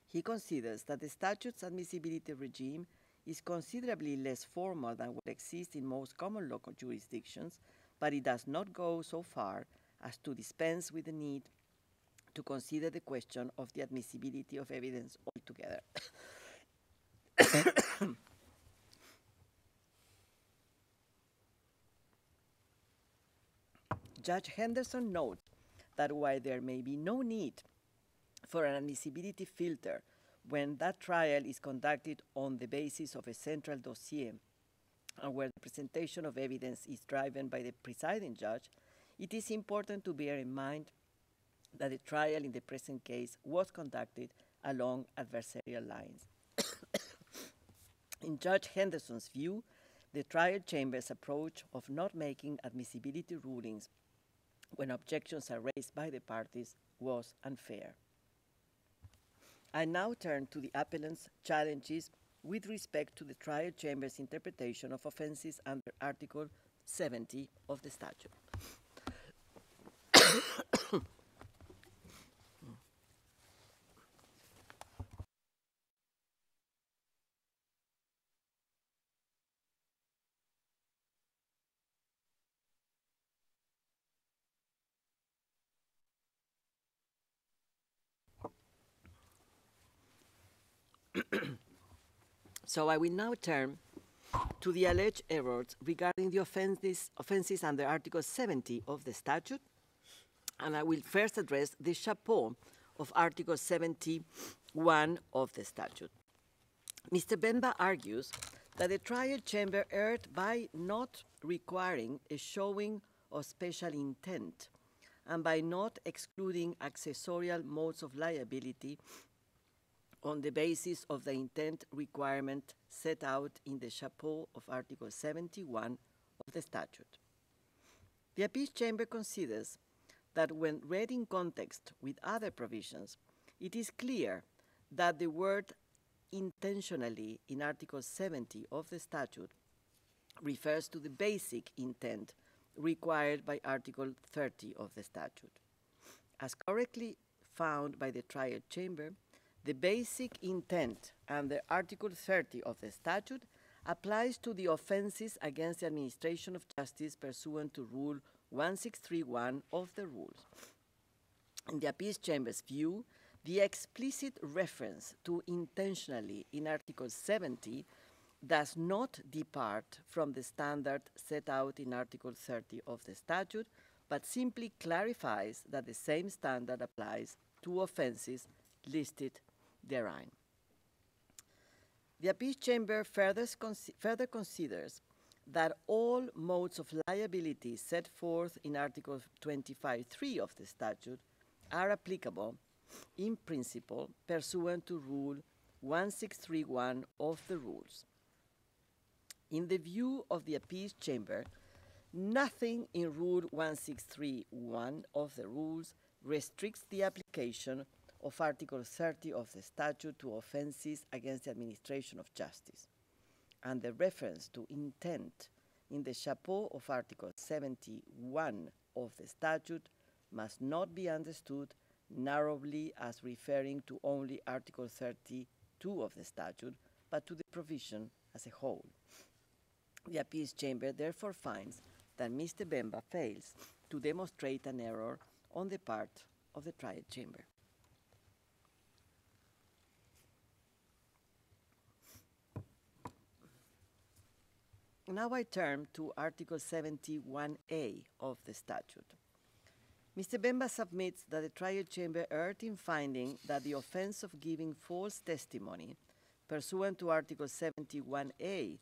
S2: He considers that the statute's admissibility regime is considerably less formal than what exists in most common law jurisdictions, but it does not go so far as to dispense with the need to consider the question of the admissibility of evidence altogether. Judge Henderson notes that while there may be no need for an admissibility filter when that trial is conducted on the basis of a central dossier and where the presentation of evidence is driven by the presiding judge, it is important to bear in mind that the trial in the present case was conducted along adversarial lines. In Judge Henderson's view, the trial chamber's approach of not making admissibility rulings when objections are raised by the parties was unfair. I now turn to the appellant's challenges with respect to the trial chamber's interpretation of offenses under Article 70 of the statute. So I will now turn to the alleged errors regarding the offenses under Article 70 of the statute, and I will first address the chapeau of Article 71 of the statute. Mr. Bemba argues that the trial chamber erred by not requiring a showing of special intent and by not excluding accessorial modes of liability on the basis of the intent requirement set out in the chapeau of Article 71 of the statute. The appeals chamber considers that when read in context with other provisions, it is clear that the word intentionally in Article 70 of the statute refers to the basic intent required by Article 30 of the statute. As correctly found by the trial chamber, the basic intent under Article 30 of the statute applies to the offenses against the administration of justice pursuant to Rule 1631 of the rules. In the appeals chamber's view, the explicit reference to intentionally in Article 70 does not depart from the standard set out in Article 30 of the statute, but simply clarifies that the same standard applies to offenses listed therein. The appeals chamber further considers that all modes of liability set forth in Article 25(3) of the statute are applicable in principle pursuant to Rule 1631 of the rules. In the view of the appeals chamber, nothing in Rule 1631 of the rules restricts the application of Article 30 of the statute to offenses against the administration of justice, and the reference to intent in the chapeau of Article 71 of the statute must not be understood narrowly as referring to only Article 32 of the statute, but to the provision as a whole. The appeals chamber therefore finds that Mr. Bemba fails to demonstrate an error on the part of the trial chamber. Now I turn to Article 71A of the statute. Mr. Bemba submits that the trial chamber erred in finding that the offense of giving false testimony pursuant to Article 71A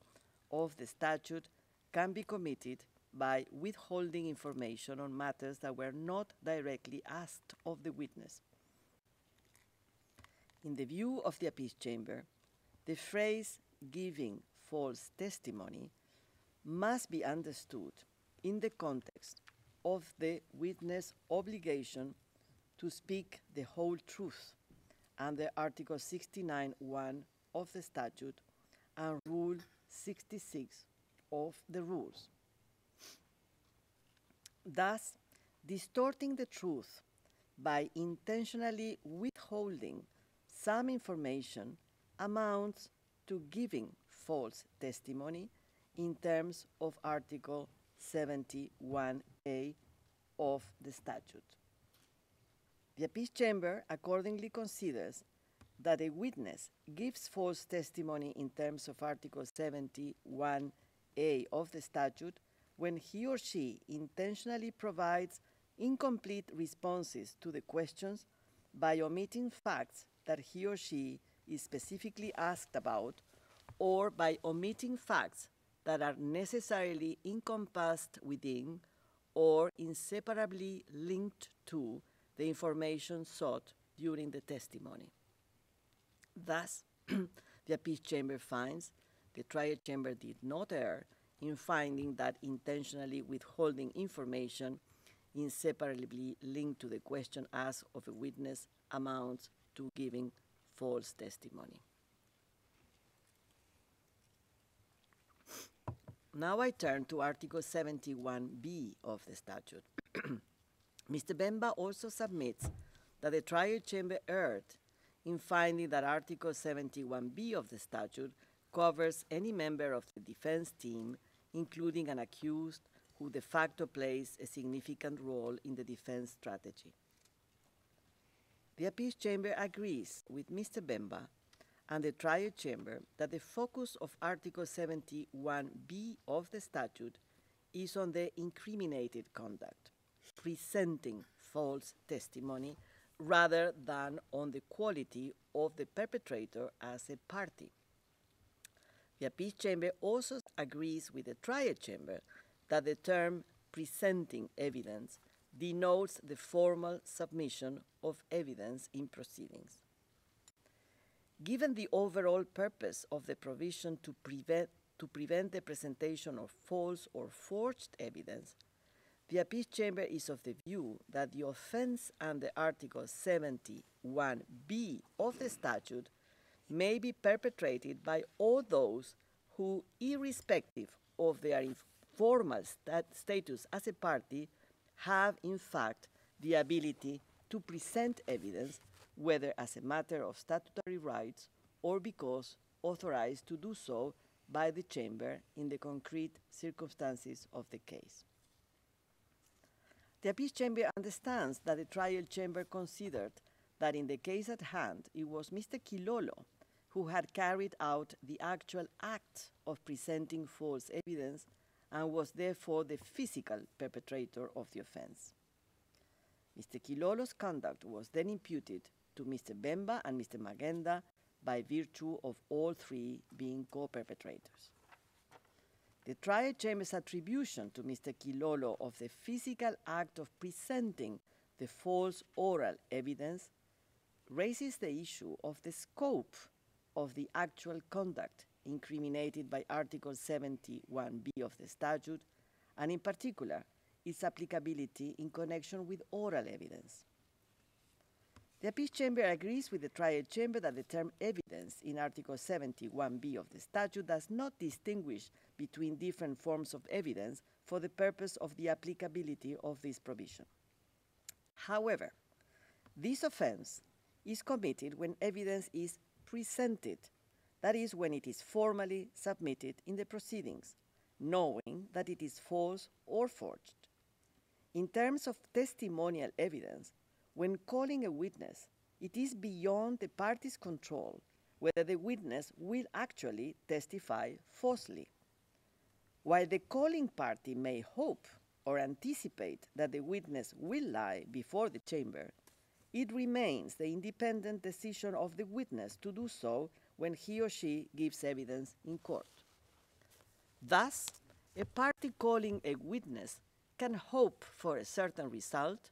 S2: of the statute can be committed by withholding information on matters that were not directly asked of the witness. In the view of the appeals chamber, the phrase giving false testimony must be understood in the context of the witness' obligation to speak the whole truth under Article 69(1) of the statute and Rule 66 of the rules. Thus, distorting the truth by intentionally withholding some information amounts to giving false testimony in terms of Article 71A of the statute. The appeals chamber accordingly considers that a witness gives false testimony in terms of Article 71A of the statute when he or she intentionally provides incomplete responses to the questions by omitting facts that he or she is specifically asked about, or by omitting facts that are necessarily encompassed within or inseparably linked to the information sought during the testimony. Thus, the appeals chamber finds the trial chamber did not err in finding that intentionally withholding information inseparably linked to the question asked of a witness amounts to giving false testimony. Now I turn to Article 71B of the statute. Mr. Bemba also submits that the trial chamber erred in finding that Article 71B of the statute covers any member of the defense team, including an accused who de facto plays a significant role in the defense strategy. The appeals chamber agrees with Mr. Bemba and the trial chamber that the focus of Article 71B of the statute is on the incriminated conduct, presenting false testimony, rather than on the quality of the perpetrator as a party. The appeals chamber also agrees with the trial chamber that the term presenting evidence denotes the formal submission of evidence in proceedings. Given the overall purpose of the provision to prevent the presentation of false or forged evidence, the appeals chamber is of the view that the offense under Article 71B of the statute may be perpetrated by all those who, irrespective of their formal status as a party, have in fact the ability to present evidence, whether as a matter of statutory rights or because authorized to do so by the chamber in the concrete circumstances of the case. The appeals chamber understands that the trial chamber considered that in the case at hand, it was Mr. Kilolo who had carried out the actual act of presenting false evidence and was therefore the physical perpetrator of the offense. Mr. Kilolo's conduct was then imputed to Mr. Bemba and Mr. Mangenda by virtue of all three being co-perpetrators. The trial chamber's attribution to Mr. Kilolo of the physical act of presenting the false oral evidence raises the issue of the scope of the actual conduct incriminated by Article 71B of the statute, and in particular, its applicability in connection with oral evidence. The appeals chamber agrees with the trial chamber that the term evidence in Article 71B of the statute does not distinguish between different forms of evidence for the purpose of the applicability of this provision. However, this offense is committed when evidence is presented, that is, when it is formally submitted in the proceedings, knowing that it is false or forged. In terms of testimonial evidence, when calling a witness, it is beyond the party's control whether the witness will actually testify falsely. While the calling party may hope or anticipate that the witness will lie before the chamber, it remains the independent decision of the witness to do so when he or she gives evidence in court. Thus, a party calling a witness can hope for a certain result,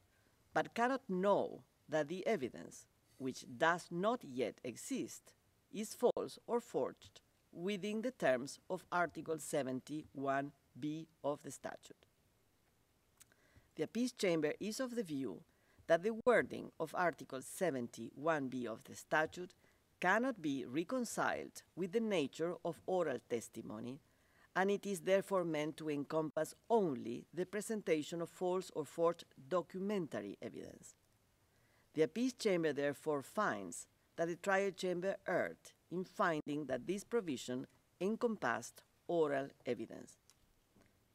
S2: but cannot know that the evidence, which does not yet exist, is false or forged within the terms of Article 71b of the statute. The appeals chamber is of the view that the wording of Article 71b of the statute cannot be reconciled with the nature of oral testimony, and it is therefore meant to encompass only the presentation of false or forged documentary evidence. The appeals chamber therefore finds that the trial chamber erred in finding that this provision encompassed oral evidence.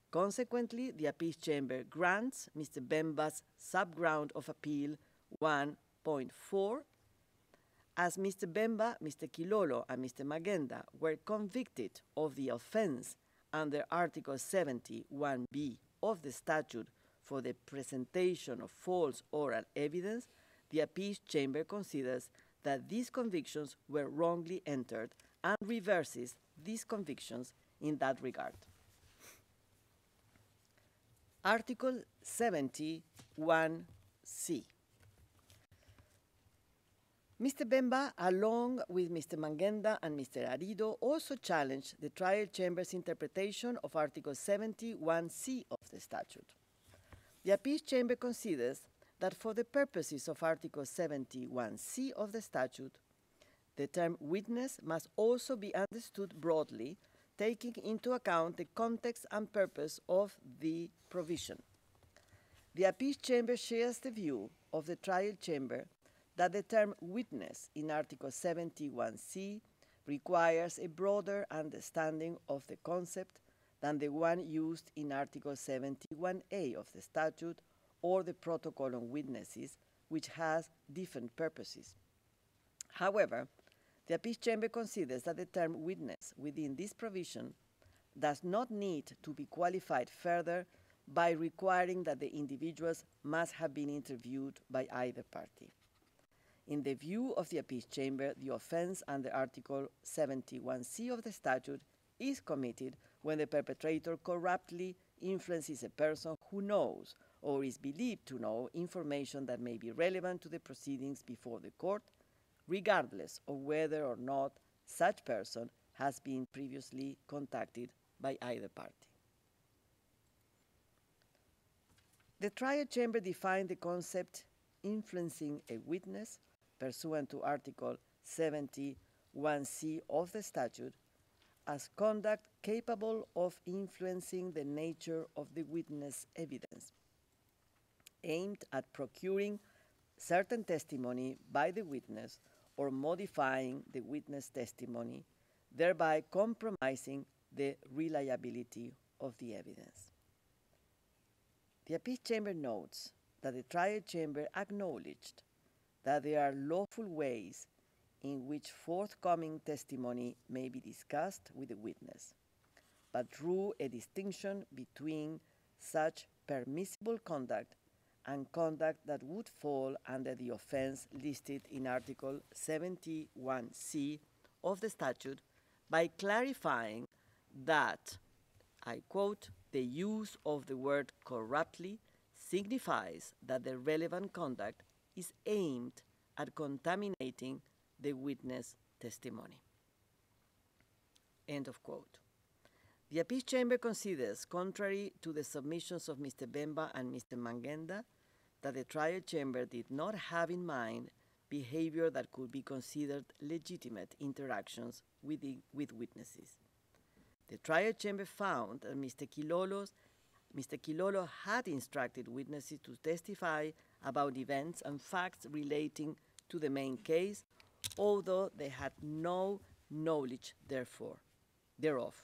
S2: Consequently, the appeals chamber grants Mr. Bemba's subground of appeal 1.4. As Mr. Bemba, Mr. Kilolo, and Mr. Mangenda were convicted of the offense under Article 71b of the statute for the presentation of false oral evidence, the appeals chamber considers that these convictions were wrongly entered and reverses these convictions in that regard. Article 71c. Mr. Bemba, along with Mr. Mangenda and Mr. Arido, also challenged the trial chamber's interpretation of Article 71c of the statute. The appeals chamber considers that for the purposes of Article 71c of the statute, the term witness must also be understood broadly, taking into account the context and purpose of the provision. The appeals chamber shares the view of the trial chamber that the term witness in Article 71c requires a broader understanding of the concept than the one used in Article 71a of the statute or the Protocol on Witnesses, which has different purposes. However, the appeals chamber considers that the term witness within this provision does not need to be qualified further by requiring that the individuals must have been interviewed by either party. In the view of the appeals chamber, the offense under Article 71c of the statute is committed when the perpetrator corruptly influences a person who knows or is believed to know information that may be relevant to the proceedings before the court, regardless of whether or not such person has been previously contacted by either party. The trial chamber defined the concept influencing a witness pursuant to Article 71c of the statute as conduct capable of influencing the nature of the witness evidence, aimed at procuring certain testimony by the witness or modifying the witness testimony, thereby compromising the reliability of the evidence. The appeals chamber notes that the trial chamber acknowledged that there are lawful ways in which forthcoming testimony may be discussed with the witness, but drew a distinction between such permissible conduct and conduct that would fall under the offense listed in Article 71c of the statute by clarifying that, I quote, the use of the word corruptly signifies that the relevant conduct is aimed at contaminating the witness testimony. End of quote. The appeals chamber considers, contrary to the submissions of Mr. Bemba and Mr. Mangenda, that the trial chamber did not have in mind behavior that could be considered legitimate interactions with witnesses. The trial chamber found that Mr. Kilolo had instructed witnesses to testify about events and facts relating to the main case, although they had no knowledge thereof.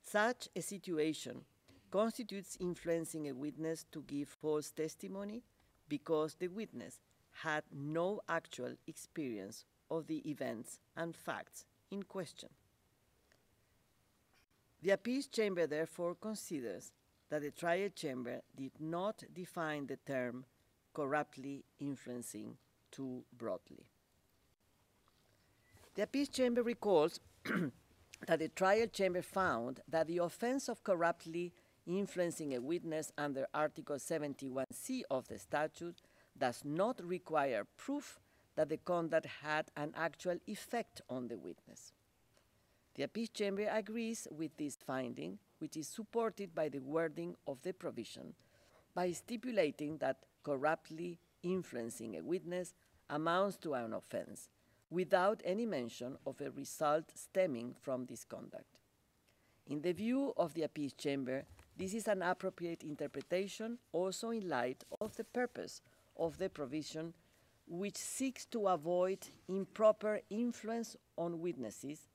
S2: Such a situation constitutes influencing a witness to give false testimony because the witness had no actual experience of the events and facts in question. The appeals chamber therefore considers that the trial chamber did not define the term corruptly influencing too broadly. The appeals chamber recalls that the trial chamber found that the offense of corruptly influencing a witness under Article 71C of the statute does not require proof that the conduct had an actual effect on the witness. The appeals chamber agrees with this finding, which is supported by the wording of the provision, by stipulating that corruptly influencing a witness amounts to an offense, without any mention of a result stemming from this conduct. In the view of the appeals chamber, this is an appropriate interpretation also in light of the purpose of the provision, which seeks to avoid improper influence on witnesses,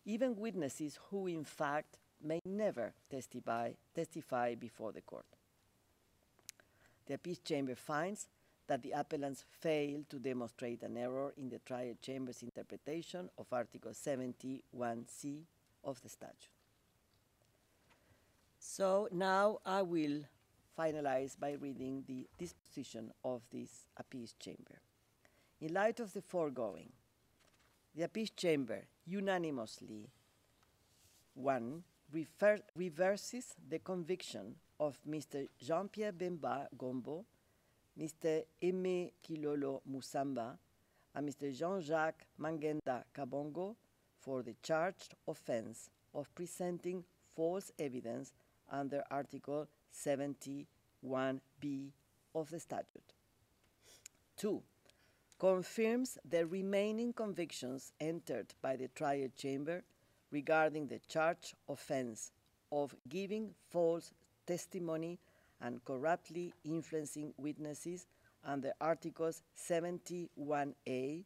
S2: even witnesses who in fact may never testify before the court. The appeals chamber finds that the appellants failed to demonstrate an error in the trial chamber's interpretation of Article 71C of the statute. So now I will finalize by reading the disposition of this appeals chamber. In light of the foregoing, the appeals chamber unanimously, 1, reverses the conviction of Mr. Jean-Pierre Bemba Gombo, Mr. Aimé Kilolo Musamba, and Mr. Jean-Jacques Mangenda Kabongo for the charged offense of presenting false evidence under Article 71B of the statute. 2, confirms the remaining convictions entered by the trial chamber regarding the charged offense of giving false testimony and corruptly influencing witnesses under Articles 71A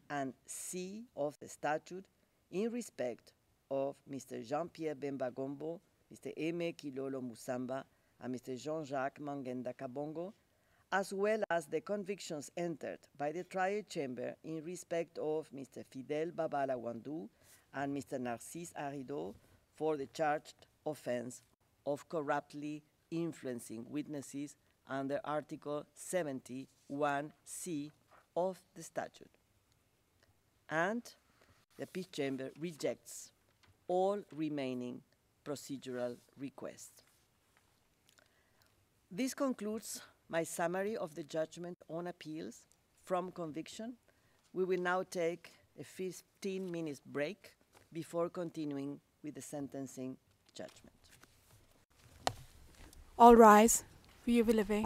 S2: and C of the statute in respect of Mr. Jean-Pierre Bemba Gombo, Mr. Aimé Kilolo Musamba, and Mr. Jean-Jacques Mangenda Kabongo, as well as the convictions entered by the trial chamber in respect of Mr. Fidèle Babala Wandu and Mr. Narcisse Arido for the charged offense of corruptly influencing witnesses under Article 71C of the statute. And the appeals chamber rejects all remaining procedural requests. This concludes my summary of the judgment on appeals from conviction. We will now take a 15-minute break before continuing with the sentencing judgment.
S1: All rise. Veuillez vous lever.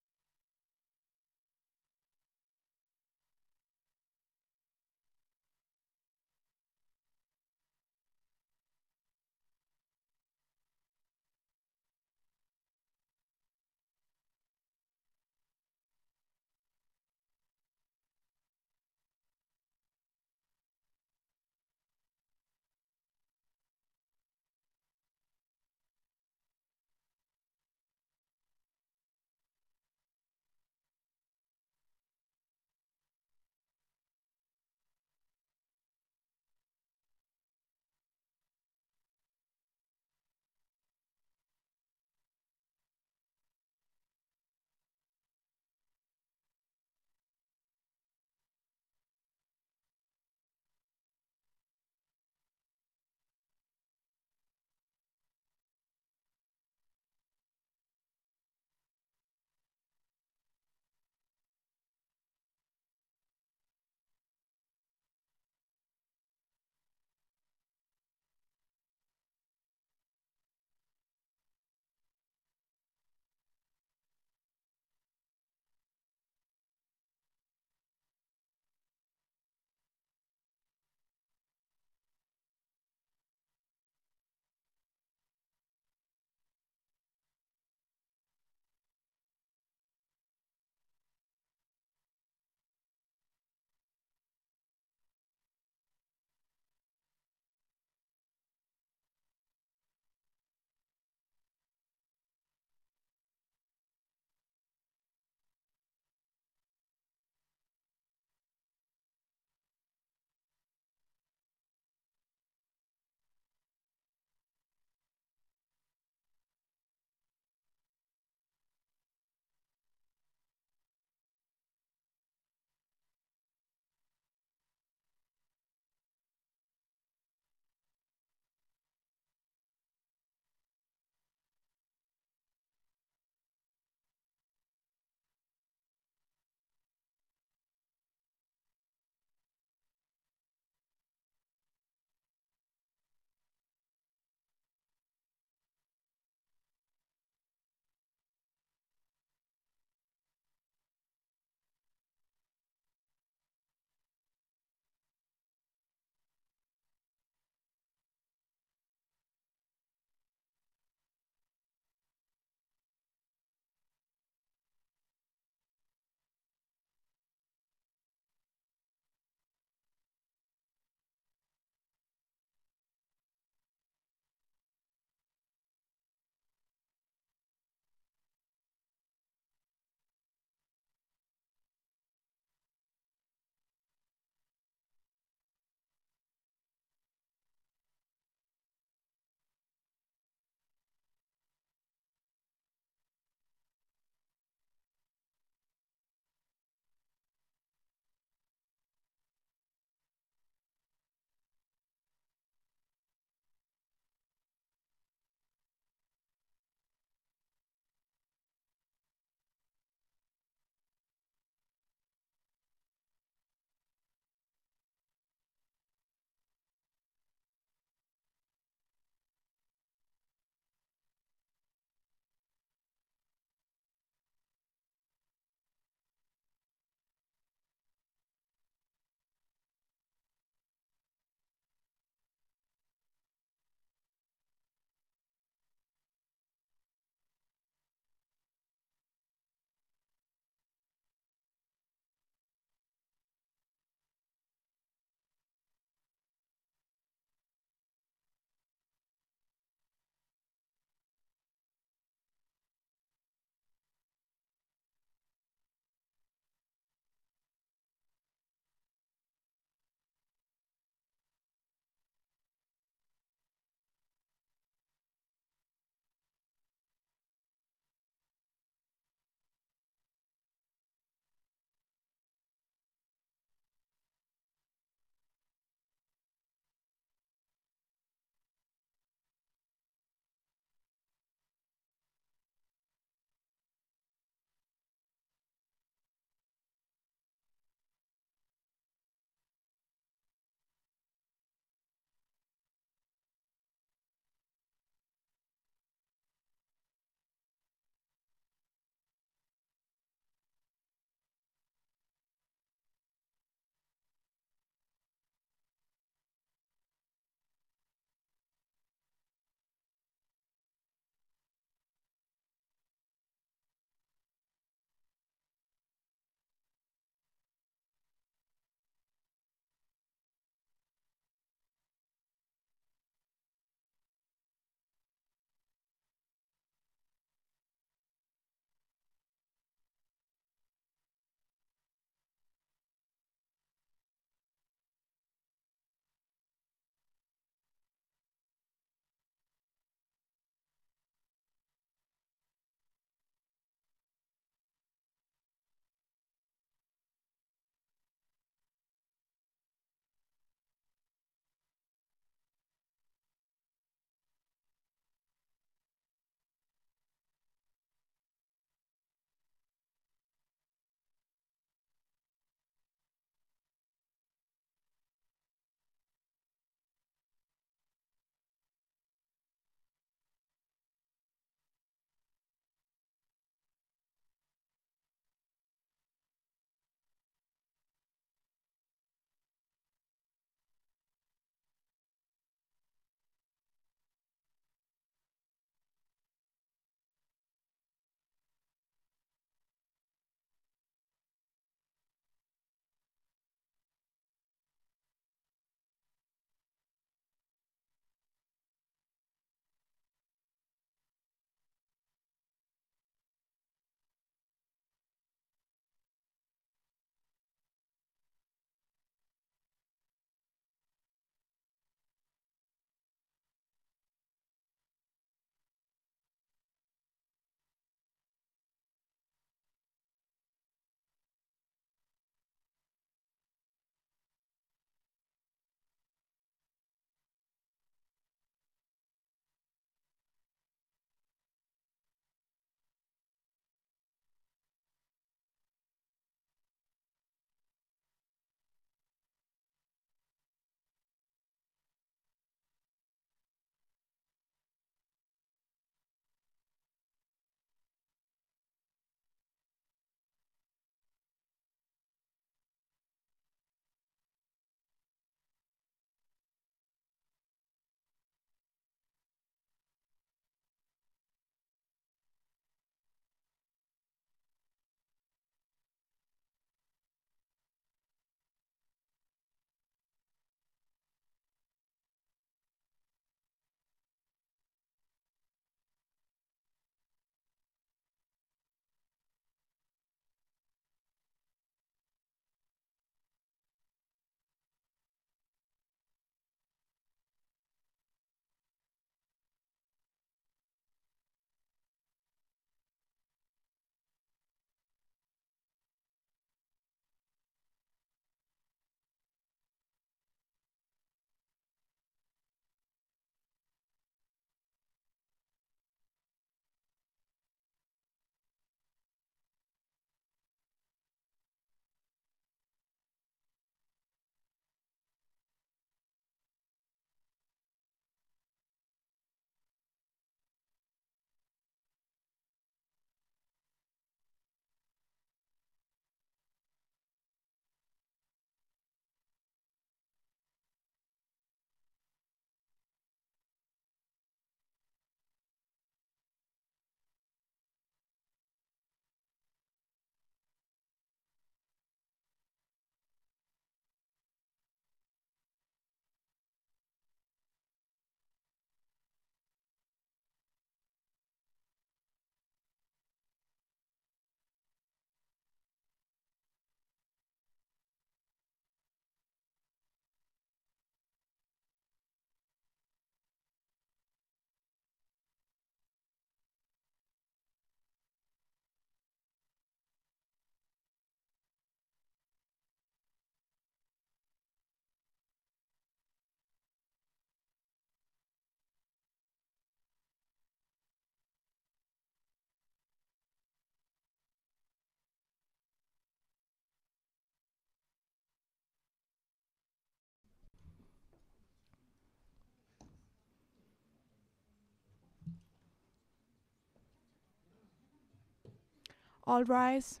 S1: All rise.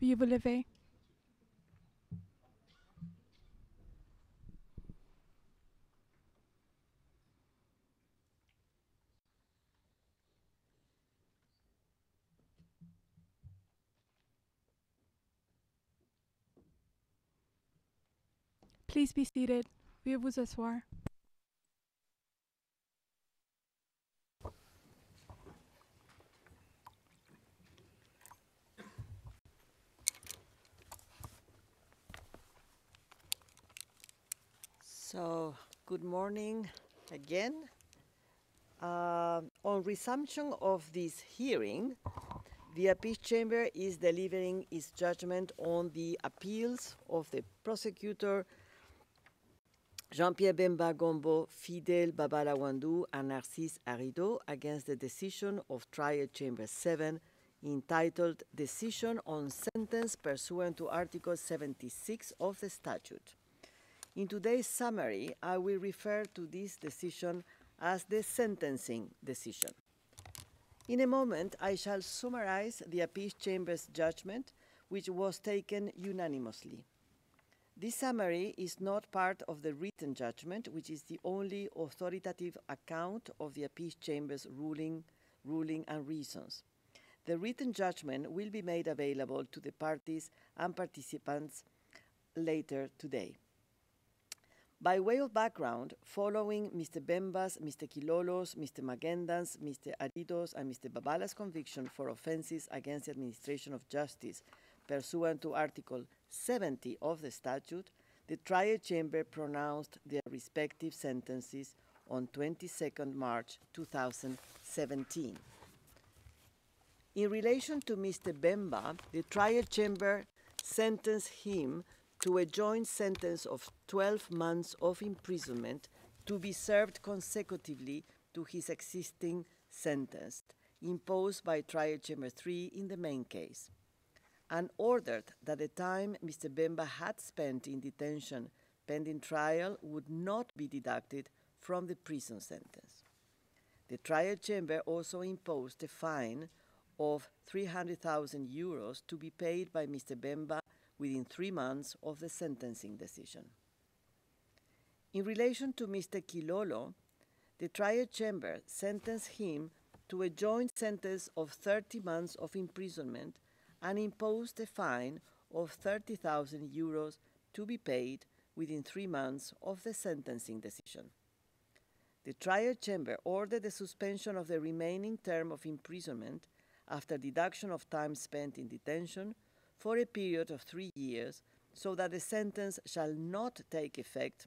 S1: Veuillez vous lever. Please be seated. Veuillez vous asseoir.
S2: So, good morning again. On resumption of this hearing, the Appeals Chamber is delivering its judgment on the appeals of the prosecutor Jean-Pierre Bemba Gombo, Fidèle, Babala, Wandu, and Narcisse Arido against the decision of Trial Chamber 7 entitled Decision on Sentence pursuant to Article 76 of the statute. In today's summary, I will refer to this decision as the sentencing decision. In a moment, I shall summarize the Appeals Chamber's judgment, which was taken unanimously. This summary is not part of the written judgment, which is the only authoritative account of the Appeals Chamber's ruling and reasons. The written judgment will be made available to the parties and participants later today. By way of background, following Mr. Bemba's, Mr. Kilolo's, Mr. Mangenda's, Mr. Arido's, and Mr. Babala's conviction for offenses against the administration of justice pursuant to Article 70 of the statute, the Trial Chamber pronounced their respective sentences on 22nd March 2017. In relation to Mr. Bemba, the Trial Chamber sentenced him to a joint sentence of 12 months of imprisonment to be served consecutively to his existing sentence, imposed by Trial Chamber 3 in the main case, and ordered that the time Mr. Bemba had spent in detention pending trial would not be deducted from the prison sentence. The Trial Chamber also imposed a fine of 300,000 euros to be paid by Mr. Bemba within 3 months of the sentencing decision. In relation to Mr. Kilolo, the Trial Chamber sentenced him to a joint sentence of 30 months of imprisonment and imposed a fine of 30,000 euros to be paid within 3 months of the sentencing decision. The Trial Chamber ordered the suspension of the remaining term of imprisonment after deduction of time spent in detention for a period of 3 years, so that the sentence shall not take effect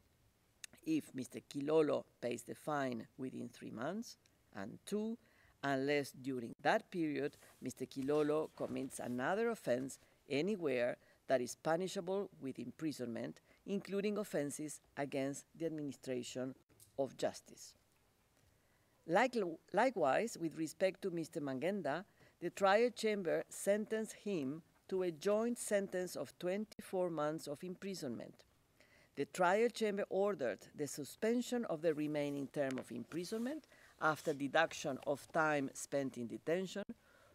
S2: if Mr. Kilolo pays the fine within 3 months, and 2, unless during that period Mr. Kilolo commits another offense anywhere that is punishable with imprisonment, including offenses against the administration of justice. Likewise, with respect to Mr. Mangenda, the Trial Chamber sentenced him to a joint sentence of 24 months of imprisonment. The Trial Chamber ordered the suspension of the remaining term of imprisonment after deduction of time spent in detention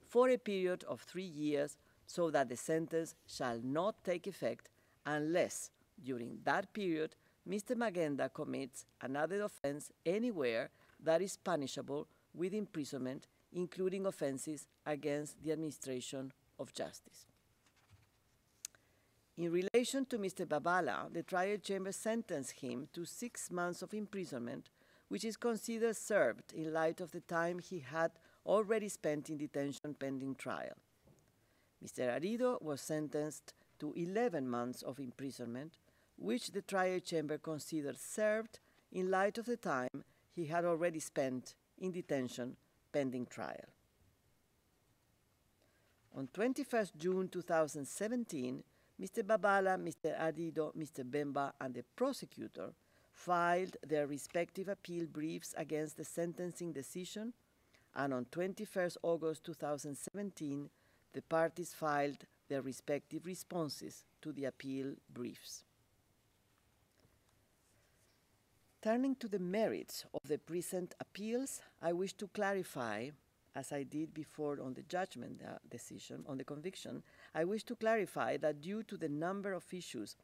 S2: for a period of 3 years, so that the sentence shall not take effect unless, during that period, Mr. Mangenda commits another offense anywhere that is punishable with imprisonment, including offenses against the administration of justice. In relation to Mr. Babala, the Trial Chamber sentenced him to 6 months of imprisonment, which is considered served in light of the time he had already spent in detention pending trial. Mr. Arido was sentenced to 11 months of imprisonment, which the Trial Chamber considered served in light of the time he had already spent in detention pending trial. On 21st June 2017, Mr. Babala, Mr. Arido, Mr. Bemba, and the prosecutor filed their respective appeal briefs against the sentencing decision, and on 21st August 2017, the parties filed their respective responses to the appeal briefs. Turning to the merits of the present appeals, I wish to clarify as I did before on the judgment decision, on the conviction, I wish to clarify that due to the number of issues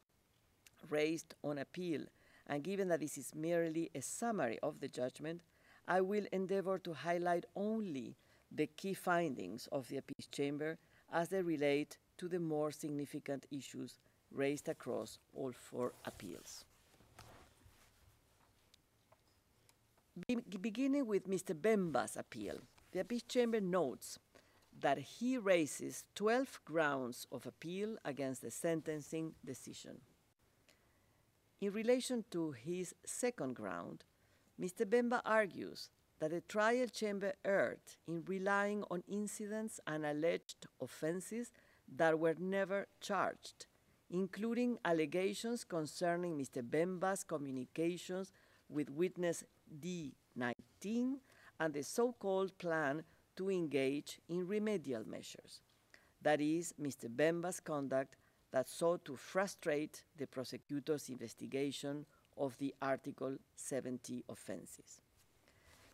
S2: raised on appeal, and given that this is merely a summary of the judgment, I will endeavor to highlight only the key findings of the appeals chamber as they relate to the more significant issues raised across all 4 appeals. Beginning with Mr. Bemba's appeal, the appeals chamber notes that he raises 12 grounds of appeal against the sentencing decision. In relation to his second ground, Mr. Bemba argues that the trial chamber erred in relying on incidents and alleged offenses that were never charged, including allegations concerning Mr. Bemba's communications with witness D19 and the so-called plan to engage in remedial measures. That is, Mr. Bemba's conduct that sought to frustrate the prosecutor's investigation of the Article 70 offenses.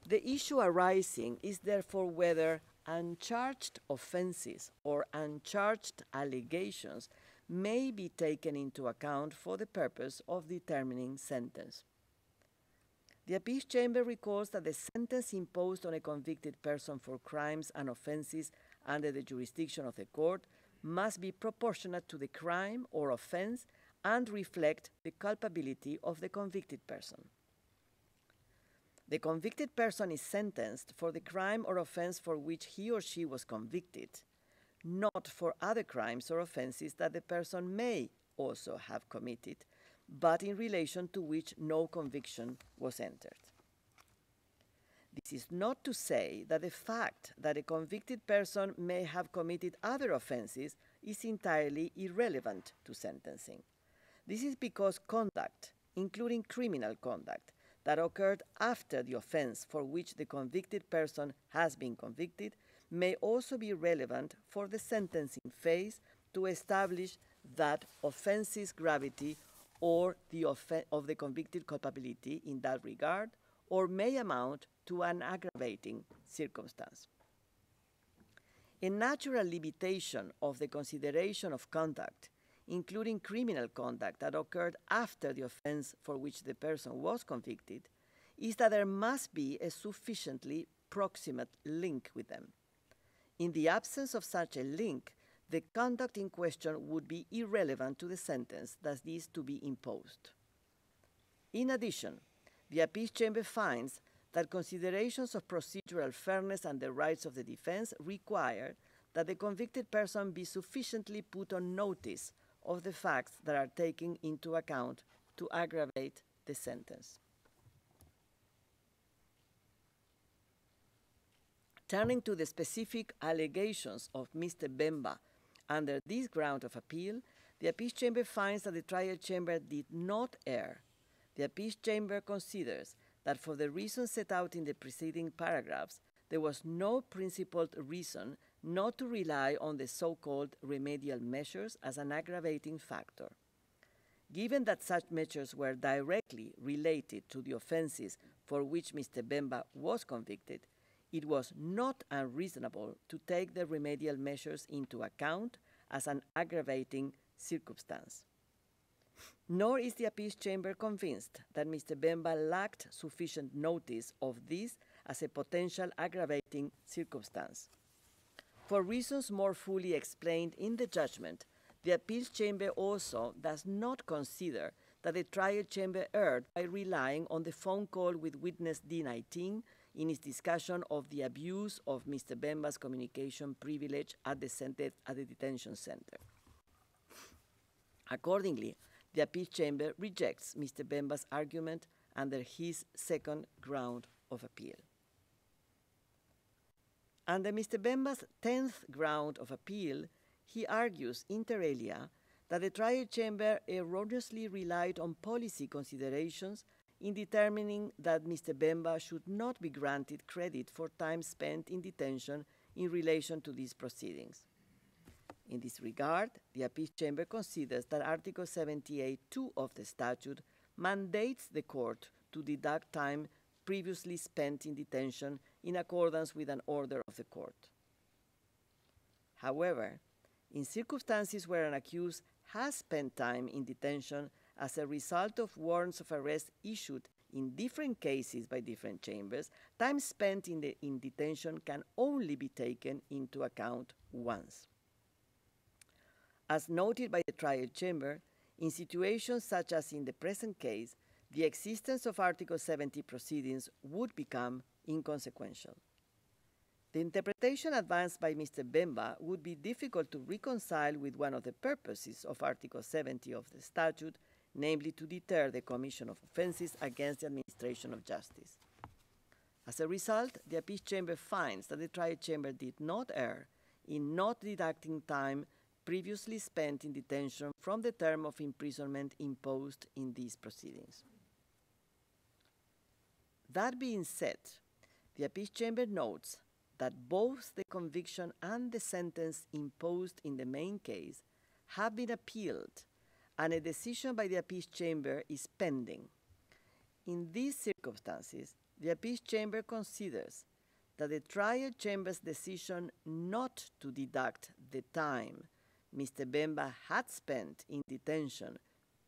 S2: The issue arising is therefore whether uncharged offenses or uncharged allegations may be taken into account for the purpose of determining sentence. The appeals chamber recalls that the sentence imposed on a convicted person for crimes and offenses under the jurisdiction of the court must be proportionate to the crime or offense and reflect the culpability of the convicted person. The convicted person is sentenced for the crime or offense for which he or she was convicted, not for other crimes or offenses that the person may also have committed, but in relation to which no conviction was entered. This is not to say that the fact that a convicted person may have committed other offenses is entirely irrelevant to sentencing. This is because conduct, including criminal conduct, that occurred after the offense for which the convicted person has been convicted may also be relevant for the sentencing phase to establish that offense's gravity or of the convicted culpability in that regard, or may amount to an aggravating circumstance. A natural limitation of the consideration of conduct, including criminal conduct that occurred after the offense for which the person was convicted, is that there must be a sufficiently proximate link with them. In the absence of such a link, the conduct in question would be irrelevant to the sentence that is to be imposed. In addition, the appeals chamber finds that considerations of procedural fairness and the rights of the defense require that the convicted person be sufficiently put on notice of the facts that are taken into account to aggravate the sentence. Turning to the specific allegations of Mr. Bemba under this ground of appeal, the appeals chamber finds that the trial chamber did not err. The appeals chamber considers that for the reasons set out in the preceding paragraphs, there was no principled reason not to rely on the so-called remedial measures as an aggravating factor. Given that such measures were directly related to the offenses for which Mr. Bemba was convicted, it was not unreasonable to take the remedial measures into account as an aggravating circumstance. Nor is the appeals chamber convinced that Mr. Bemba lacked sufficient notice of this as a potential aggravating circumstance. For reasons more fully explained in the judgment, the appeals chamber also does not consider that the trial chamber erred by relying on the phone call with witness D19 in its discussion of the abuse of Mr. Bemba's communication privilege at the detention center. Accordingly, the appeals chamber rejects Mr. Bemba's argument under his second ground of appeal. Under Mr. Bemba's 10th ground of appeal, he argues inter alia that the trial chamber erroneously relied on policy considerations in determining that Mr. Bemba should not be granted credit for time spent in detention in relation to these proceedings. In this regard, the appeals chamber considers that Article 78(2) of the statute mandates the court to deduct time previously spent in detention in accordance with an order of the court. However, in circumstances where an accused has spent time in detention as a result of warrants of arrest issued in different cases by different chambers, time spent in detention can only be taken into account once. As noted by the trial chamber, in situations such as in the present case, the existence of Article 70 proceedings would become inconsequential. The interpretation advanced by Mr. Bemba would be difficult to reconcile with one of the purposes of Article 70 of the statute, namely to deter the commission of offenses against the administration of justice. As a result, the appeals chamber finds that the trial chamber did not err in not deducting time previously spent in detention from the term of imprisonment imposed in these proceedings. That being said, the appeals chamber notes that both the conviction and the sentence imposed in the main case have been appealed, and a decision by the appeals chamber is pending. In these circumstances, the appeals chamber considers that the trial chamber's decision not to deduct the time Mr. Bemba had spent in detention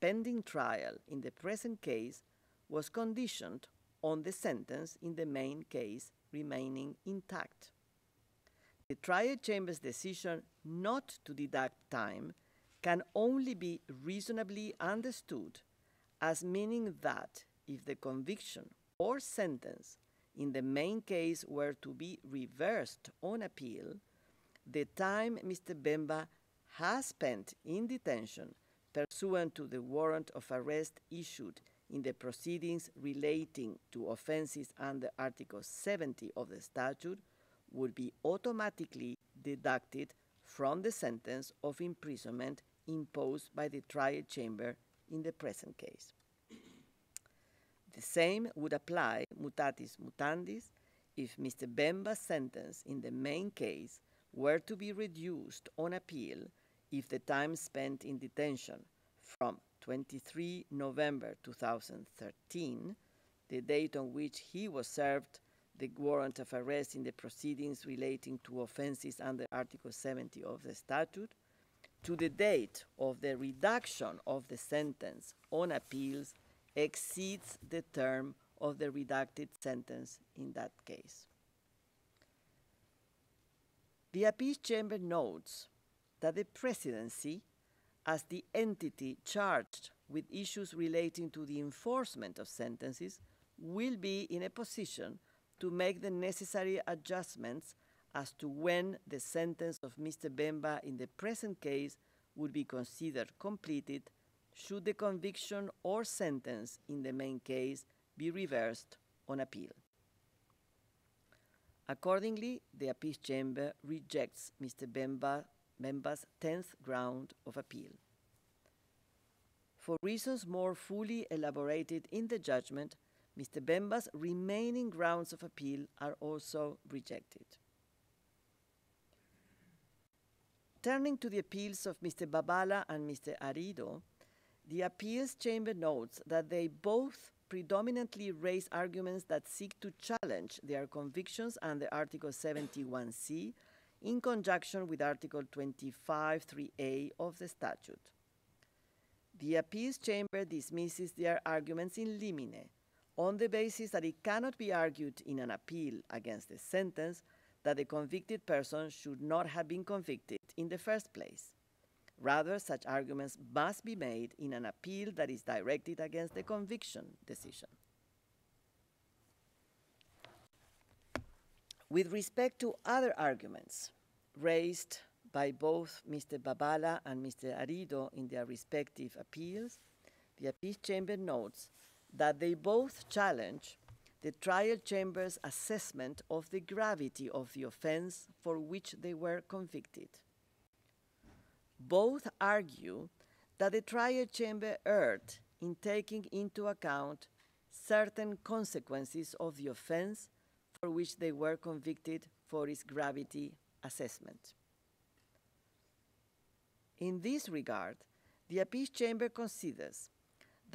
S2: pending trial in the present case was conditioned on the sentence in the main case remaining intact. The trial chamber's decision not to deduct time can only be reasonably understood as meaning that if the conviction or sentence in the main case were to be reversed on appeal, the time Mr. Bemba has spent in detention pursuant to the warrant of arrest issued in the proceedings relating to offenses under Article 70 of the statute would be automatically deducted from the sentence of imprisonment imposed by the trial chamber in the present case. The same would apply mutatis mutandis if Mr. Bemba's sentence in the main case were to be reduced on appeal if the time spent in detention from 23 November 2013, the date on which he was served the warrant of arrest in the proceedings relating to offenses under Article 70 of the statute, to the date of the reduction of the sentence on appeals exceeds the term of the redacted sentence in that case. The appeals chamber notes that the presidency, as the entity charged with issues relating to the enforcement of sentences, will be in a position to make the necessary adjustments as to when the sentence of Mr. Bemba in the present case would be considered completed should the conviction or sentence in the main case be reversed on appeal. Accordingly, the appeals chamber rejects Mr. Bemba's 10th ground of appeal. For reasons more fully elaborated in the judgment, Mr. Bemba's remaining grounds of appeal are also rejected. Turning to the appeals of Mr. Babala and Mr. Arido, the appeals chamber notes that they both predominantly raise arguments that seek to challenge their convictions under Article 71C in conjunction with Article 25(3)(a) of the statute. The appeals chamber dismisses their arguments in limine on the basis that it cannot be argued in an appeal against the sentence that the convicted person should not have been convicted in the first place. Rather, such arguments must be made in an appeal that is directed against the conviction decision. With respect to other arguments raised by both Mr. Babala and Mr. Arido in their respective appeals, the appeals chamber notes that they both challenge the trial chamber's assessment of the gravity of the offense for which they were convicted. Both argue that the trial chamber erred in taking into account certain consequences of the offense for which they were convicted for its gravity assessment. In this regard, the appeals chamber considers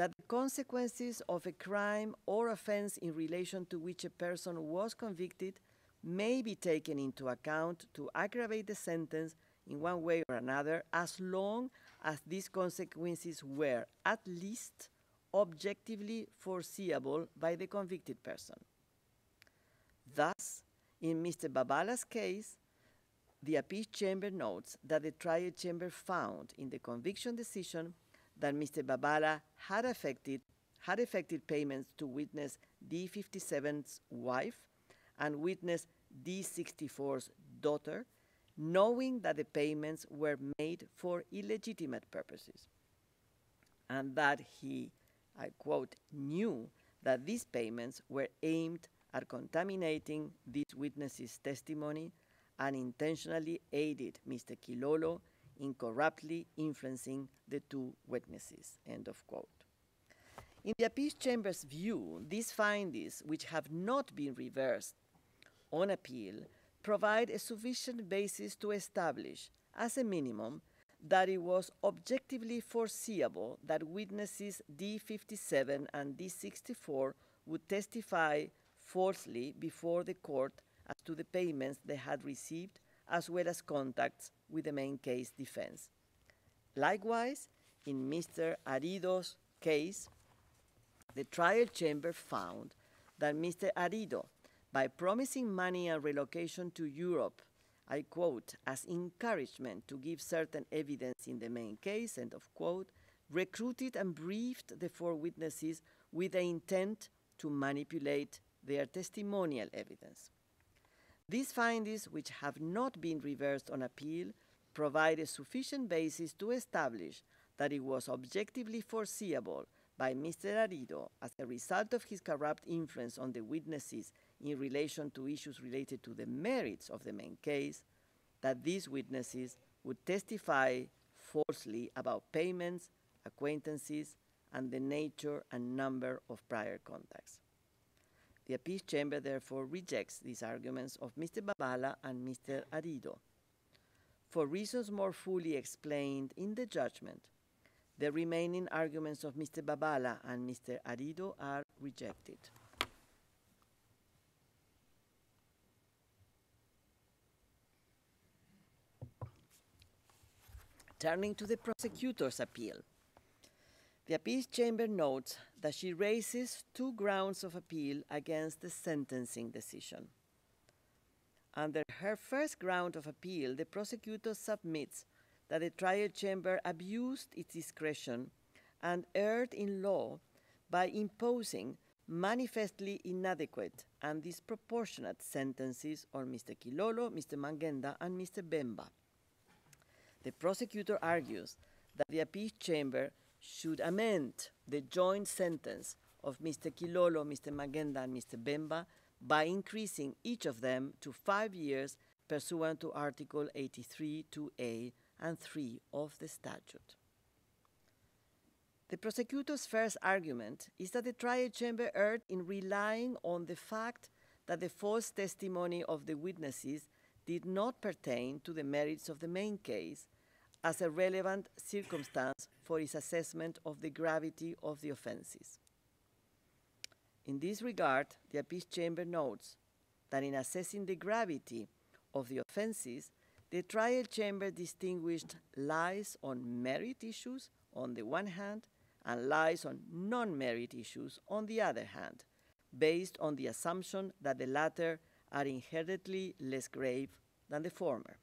S2: that the consequences of a crime or offense in relation to which a person was convicted may be taken into account to aggravate the sentence in one way or another, as long as these consequences were at least objectively foreseeable by the convicted person. Thus, in Mr. Babala's case, the appeal chamber notes that the trial chamber found in the conviction decision that Mr. Babala had effected payments to witness D57's wife and witness D64's daughter, knowing that the payments were made for illegitimate purposes, and that he, I quote, knew that these payments were aimed at contaminating these witnesses' testimony and intentionally aided Mr. Kilolo in corruptly influencing the two witnesses, end of quote. In the appeal chamber's view, these findings, which have not been reversed on appeal, provide a sufficient basis to establish, as a minimum, that it was objectively foreseeable that witnesses D57 and D64 would testify falsely before the court as to the payments they had received, as well as contacts with the main case defense. Likewise, in Mr. Arido's case, the trial chamber found that Mr. Arido, by promising money and relocation to Europe, I quote, as encouragement to give certain evidence in the main case, end of quote, recruited and briefed the four witnesses with the intent to manipulate their testimonial evidence. These findings, which have not been reversed on appeal, provide a sufficient basis to establish that it was objectively foreseeable by Mr. Arido, as a result of his corrupt influence on the witnesses in relation to issues related to the merits of the main case, that these witnesses would testify falsely about payments, acquaintances, and the nature and number of prior contacts. The appeal chamber therefore rejects these arguments of Mr. Babala and Mr. Arido. For reasons more fully explained in the judgment, the remaining arguments of Mr. Babala and Mr. Arido are rejected. Turning to the prosecutor's appeal, the appeal chamber notes that she raises two grounds of appeal against the sentencing decision. Under her first ground of appeal, the prosecutor submits that the trial chamber abused its discretion and erred in law by imposing manifestly inadequate and disproportionate sentences on Mr. Kilolo, Mr. Mangenda, and Mr. Bemba. The prosecutor argues that the appeal chamber should amend the joint sentence of Mr. Kilolo, Mr. Mangenda, and Mr. Bemba by increasing each of them to 5 years pursuant to Article 83, 2A and 3 of the statute. The prosecutor's first argument is that the trial chamber erred in relying on the fact that the false testimony of the witnesses did not pertain to the merits of the main case as a relevant circumstance for its assessment of the gravity of the offenses. In this regard, the appeal chamber notes that in assessing the gravity of the offenses, the trial chamber distinguished lies on merit issues on the one hand and lies on non-merit issues on the other hand, based on the assumption that the latter are inherently less grave than the former.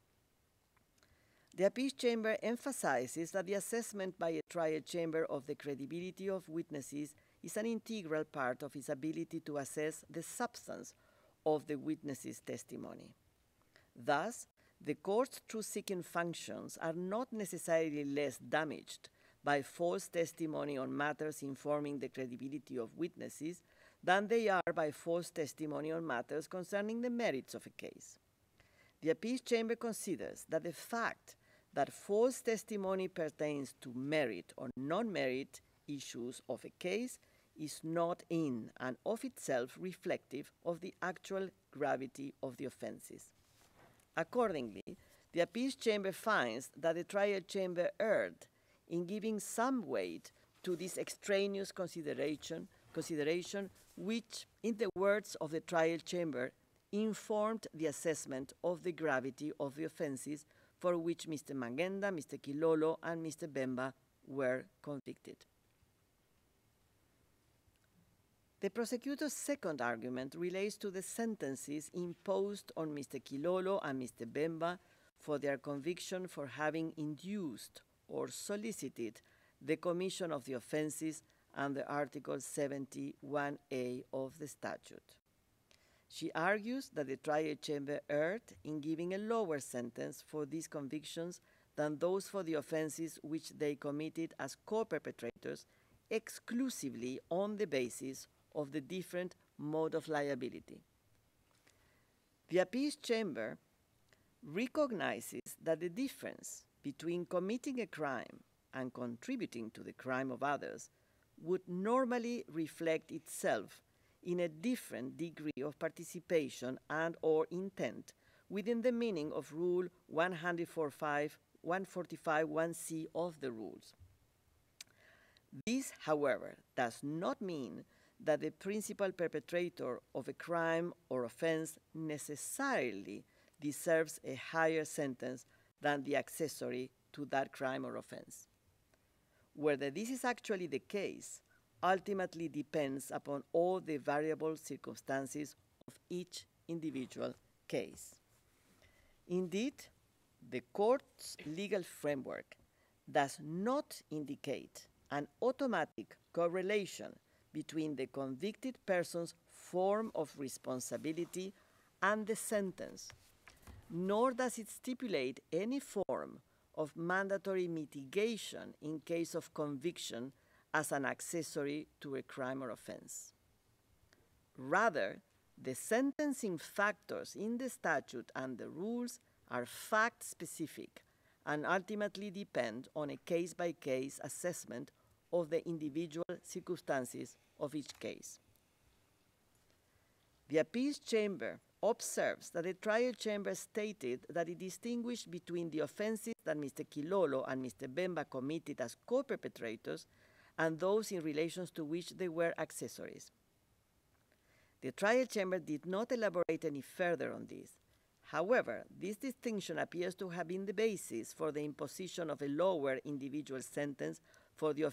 S2: The appeal chamber emphasizes that the assessment by a trial chamber of the credibility of witnesses is an integral part of its ability to assess the substance of the witness's testimony. Thus, the court's truth-seeking functions are not necessarily less damaged by false testimony on matters informing the credibility of witnesses than they are by false testimony on matters concerning the merits of a case. The appeal chamber considers that the fact that false testimony pertains to merit or non-merit issues of a case is not in and of itself reflective of the actual gravity of the offenses. Accordingly, the appeal chamber finds that the trial chamber erred in giving some weight to this extraneous consideration, which, in the words of the trial chamber, informed the assessment of the gravity of the offenses for which Mr. Mangenda, Mr. Kilolo, and Mr. Bemba were convicted. The prosecutor's second argument relates to the sentences imposed on Mr. Kilolo and Mr. Bemba for their conviction for having induced or solicited the commission of the offenses under Article 71A of the statute. She argues that the trial chamber erred in giving a lower sentence for these convictions than those for the offenses which they committed as co-perpetrators exclusively on the basis of the different mode of liability. The appeals chamber recognizes that the difference between committing a crime and contributing to the crime of others would normally reflect itself in a different degree of participation and or intent within the meaning of Rule 145.1c of the rules. This, however, does not mean that the principal perpetrator of a crime or offense necessarily deserves a higher sentence than the accessory to that crime or offense. Whether this is actually the case ultimately depends upon all the variable circumstances of each individual case. Indeed, the court's legal framework does not indicate an automatic correlation between the convicted person's form of responsibility and the sentence, nor does it stipulate any form of mandatory mitigation in case of conviction as an accessory to a crime or offense. Rather, the sentencing factors in the statute and the rules are fact-specific and ultimately depend on a case-by-case assessment of the individual circumstances of each case. The appeals chamber observes that the trial chamber stated that it distinguished between the offenses that Mr. Kilolo and Mr. Bemba committed as co-perpetrators and those in relation to which they were accessories. The trial chamber did not elaborate any further on this. However, this distinction appears to have been the basis for the imposition of a lower individual sentence for the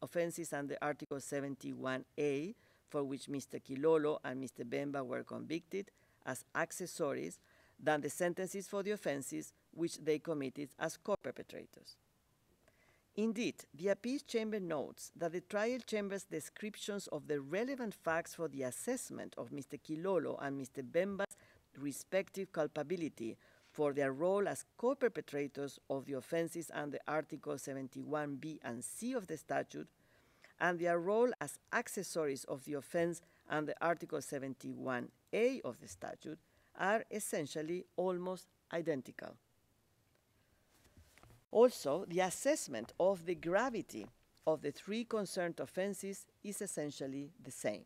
S2: offenses under Article 71A, for which Mr. Kilolo and Mr. Bemba were convicted as accessories, than the sentences for the offenses which they committed as co-perpetrators. Indeed, the appeals chamber notes that the trial chamber's descriptions of the relevant facts for the assessment of Mr. Kilolo and Mr. Bemba's respective culpability for their role as co-perpetrators of the offenses under Article 71B and C of the statute, and their role as accessories of the offense under Article 71A of the statute, are essentially almost identical. Also, the assessment of the gravity of the three concerned offenses is essentially the same.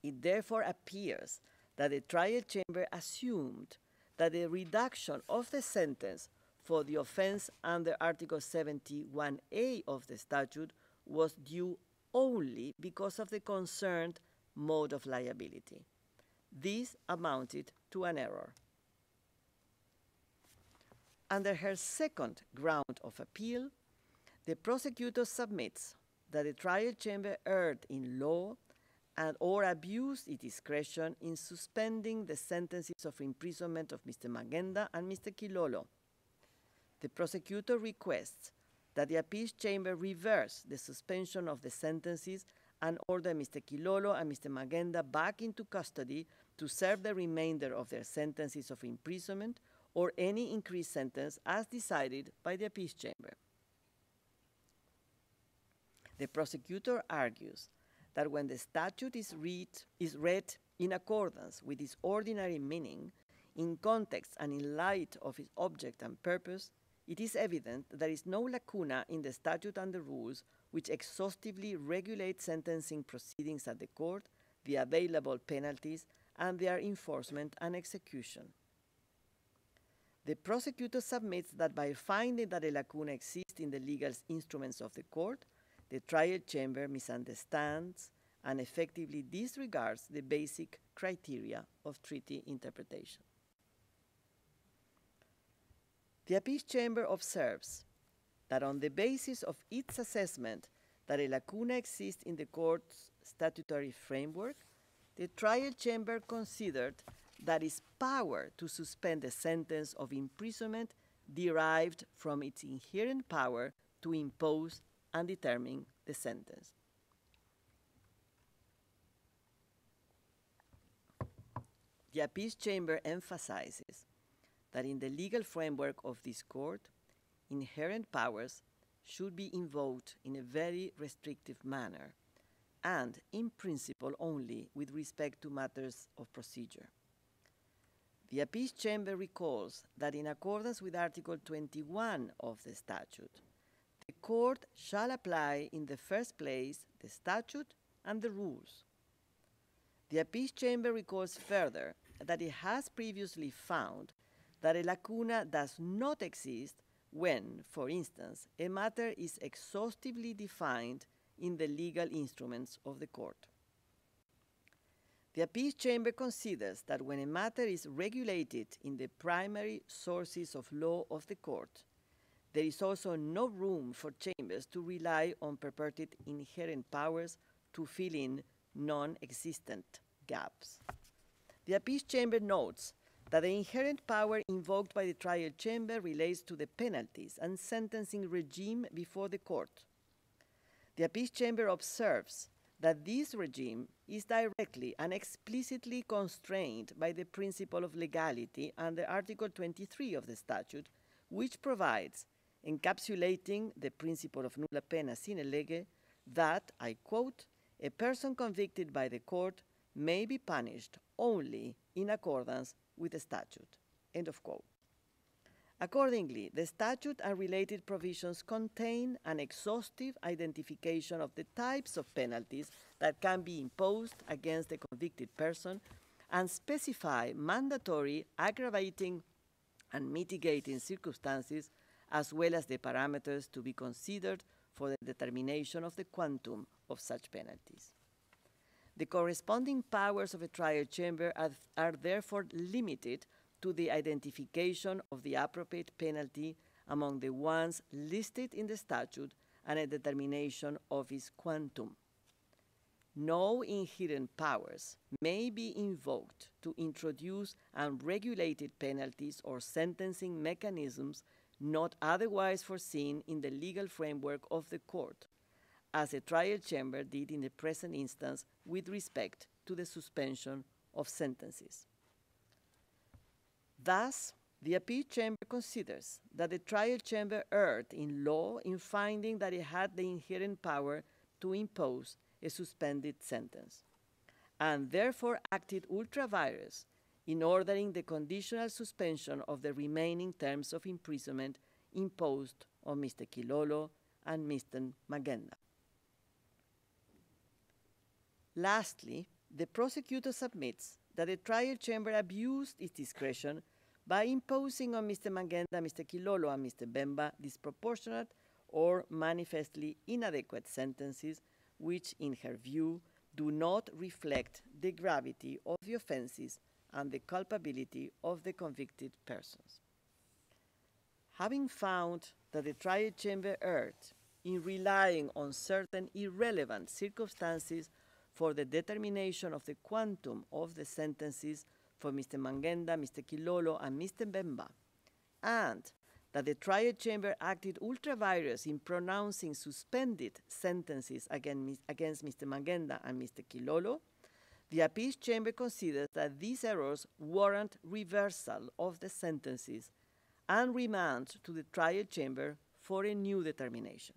S2: It therefore appears that the trial chamber assumed that the reduction of the sentence for the offense under Article 71A of the statute was due only because of the concerned mode of liability. This amounted to an error. Under her second ground of appeal, the prosecutor submits that the trial chamber erred in law and or abused its discretion in suspending the sentences of imprisonment of Mr. Mangenda and Mr. Kilolo. The prosecutor requests that the appeals chamber reverse the suspension of the sentences and order Mr. Kilolo and Mr. Mangenda back into custody to serve the remainder of their sentences of imprisonment or any increased sentence as decided by the appeals chamber. The prosecutor argues that when the statute is read in accordance with its ordinary meaning, in context and in light of its object and purpose, it is evident that there is no lacuna in the statute and the rules which exhaustively regulate sentencing proceedings at the court, the available penalties, and their enforcement and execution. The prosecutor submits that by finding that a lacuna exists in the legal instruments of the court, the trial chamber misunderstands and effectively disregards the basic criteria of treaty interpretation. The appeals chamber observes that on the basis of its assessment that a lacuna exists in the court's statutory framework, the trial chamber considered that its power to suspend a sentence of imprisonment derived from its inherent power to impose and determine the sentence. The appeals chamber emphasizes that in the legal framework of this court, inherent powers should be invoked in a very restrictive manner and, in principle, only with respect to matters of procedure. The appeals chamber recalls that in accordance with Article 21 of the statute, the court shall apply in the first place the statute and the rules. The appeals chamber recalls further that it has previously found that a lacuna does not exist when, for instance, a matter is exhaustively defined in the legal instruments of the court. The appeals chamber considers that when a matter is regulated in the primary sources of law of the court, there is also no room for chambers to rely on purported inherent powers to fill in non-existent gaps. The appeals chamber notes that the inherent power invoked by the trial chamber relates to the penalties and sentencing regime before the court. The appeals chamber observes that this regime is directly and explicitly constrained by the principle of legality under Article 23 of the statute, which provides, encapsulating the principle of nulla pena sine lege, that, I quote, a person convicted by the court may be punished only in accordance with the statute, end of quote. Accordingly, the statute and related provisions contain an exhaustive identification of the types of penalties that can be imposed against the convicted person and specify mandatory, aggravating, and mitigating circumstances, as well as the parameters to be considered for the determination of the quantum of such penalties. The corresponding powers of a trial chamber are therefore limited to the identification of the appropriate penalty among the ones listed in the statute and a determination of its quantum. No inherent powers may be invoked to introduce unregulated penalties or sentencing mechanisms not otherwise foreseen in the legal framework of the court, as a trial chamber did in the present instance with respect to the suspension of sentences. Thus, the appeal chamber considers that the trial chamber erred in law in finding that it had the inherent power to impose a suspended sentence, and therefore acted ultra vires in ordering the conditional suspension of the remaining terms of imprisonment imposed on Mr. Kilolo and Mr. Mangenda. Lastly, the prosecutor submits that the trial chamber abused its discretion by imposing on Mr. Mangenda, Mr. Kilolo, and Mr. Bemba disproportionate or manifestly inadequate sentences which, in her view, do not reflect the gravity of the offenses and the culpability of the convicted persons. Having found that the trial chamber erred in relying on certain irrelevant circumstances for the determination of the quantum of the sentences for Mr. Mangenda, Mr. Kilolo, and Mr. Bemba, and that the trial chamber acted ultra vires in pronouncing suspended sentences against Mr. Mangenda and Mr. Kilolo, the appeals chamber considers that these errors warrant reversal of the sentences and remand to the trial chamber for a new determination.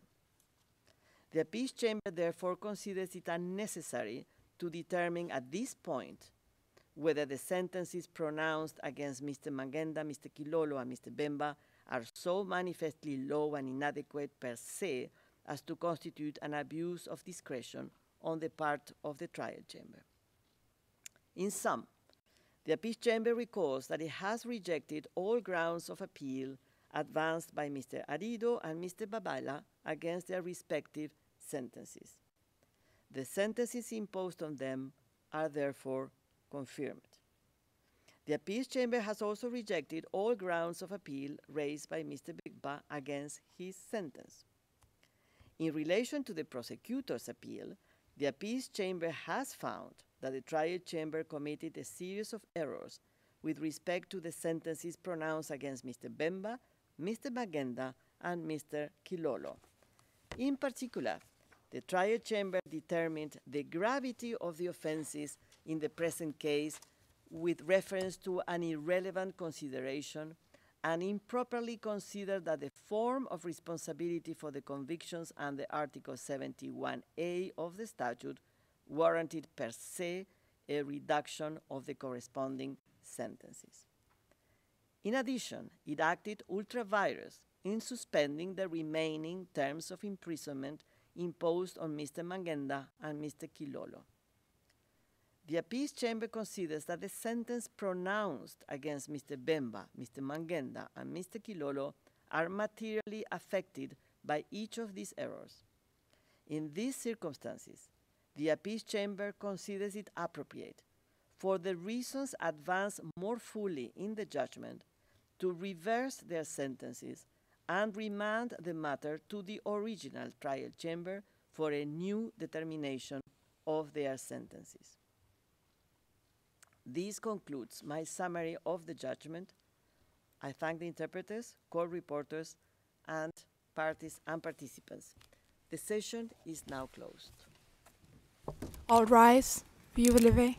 S2: The appeals chamber therefore considers it unnecessary to determine at this point whether the sentences pronounced against Mr. Mangenda, Mr. Kilolo, and Mr. Bemba are so manifestly low and inadequate per se as to constitute an abuse of discretion on the part of the trial chamber. In sum, the appeals chamber recalls that it has rejected all grounds of appeal advanced by Mr. Arido and Mr. Babala against their respective sentences. The sentences imposed on them are therefore confirmed. The Appeals Chamber has also rejected all grounds of appeal raised by Mr. Bemba against his sentence. In relation to the prosecutor's appeal, the Appeals Chamber has found that the trial chamber committed a series of errors with respect to the sentences pronounced against Mr. Bemba, Mr. Mangenda, and Mr. Kilolo. In particular, the trial chamber determined the gravity of the offenses in the present case with reference to an irrelevant consideration and improperly considered that the form of responsibility for the convictions under Article 71A of the statute warranted per se a reduction of the corresponding sentences. In addition, it acted ultra vires in suspending the remaining terms of imprisonment imposed on Mr. Mangenda and Mr. Kilolo. The Appeals Chamber considers that the sentence pronounced against Mr. Bemba, Mr. Mangenda, and Mr. Kilolo are materially affected by each of these errors. In these circumstances, the Appeals Chamber considers it appropriate, for the reasons advanced more fully in the judgment, to reverse their sentences and remand the matter to the original trial chamber for a new determination of their sentences. This concludes my summary of the judgment. I thank the interpreters, court reporters, and parties and participants. The session is now closed.
S1: All rise. Vive lever.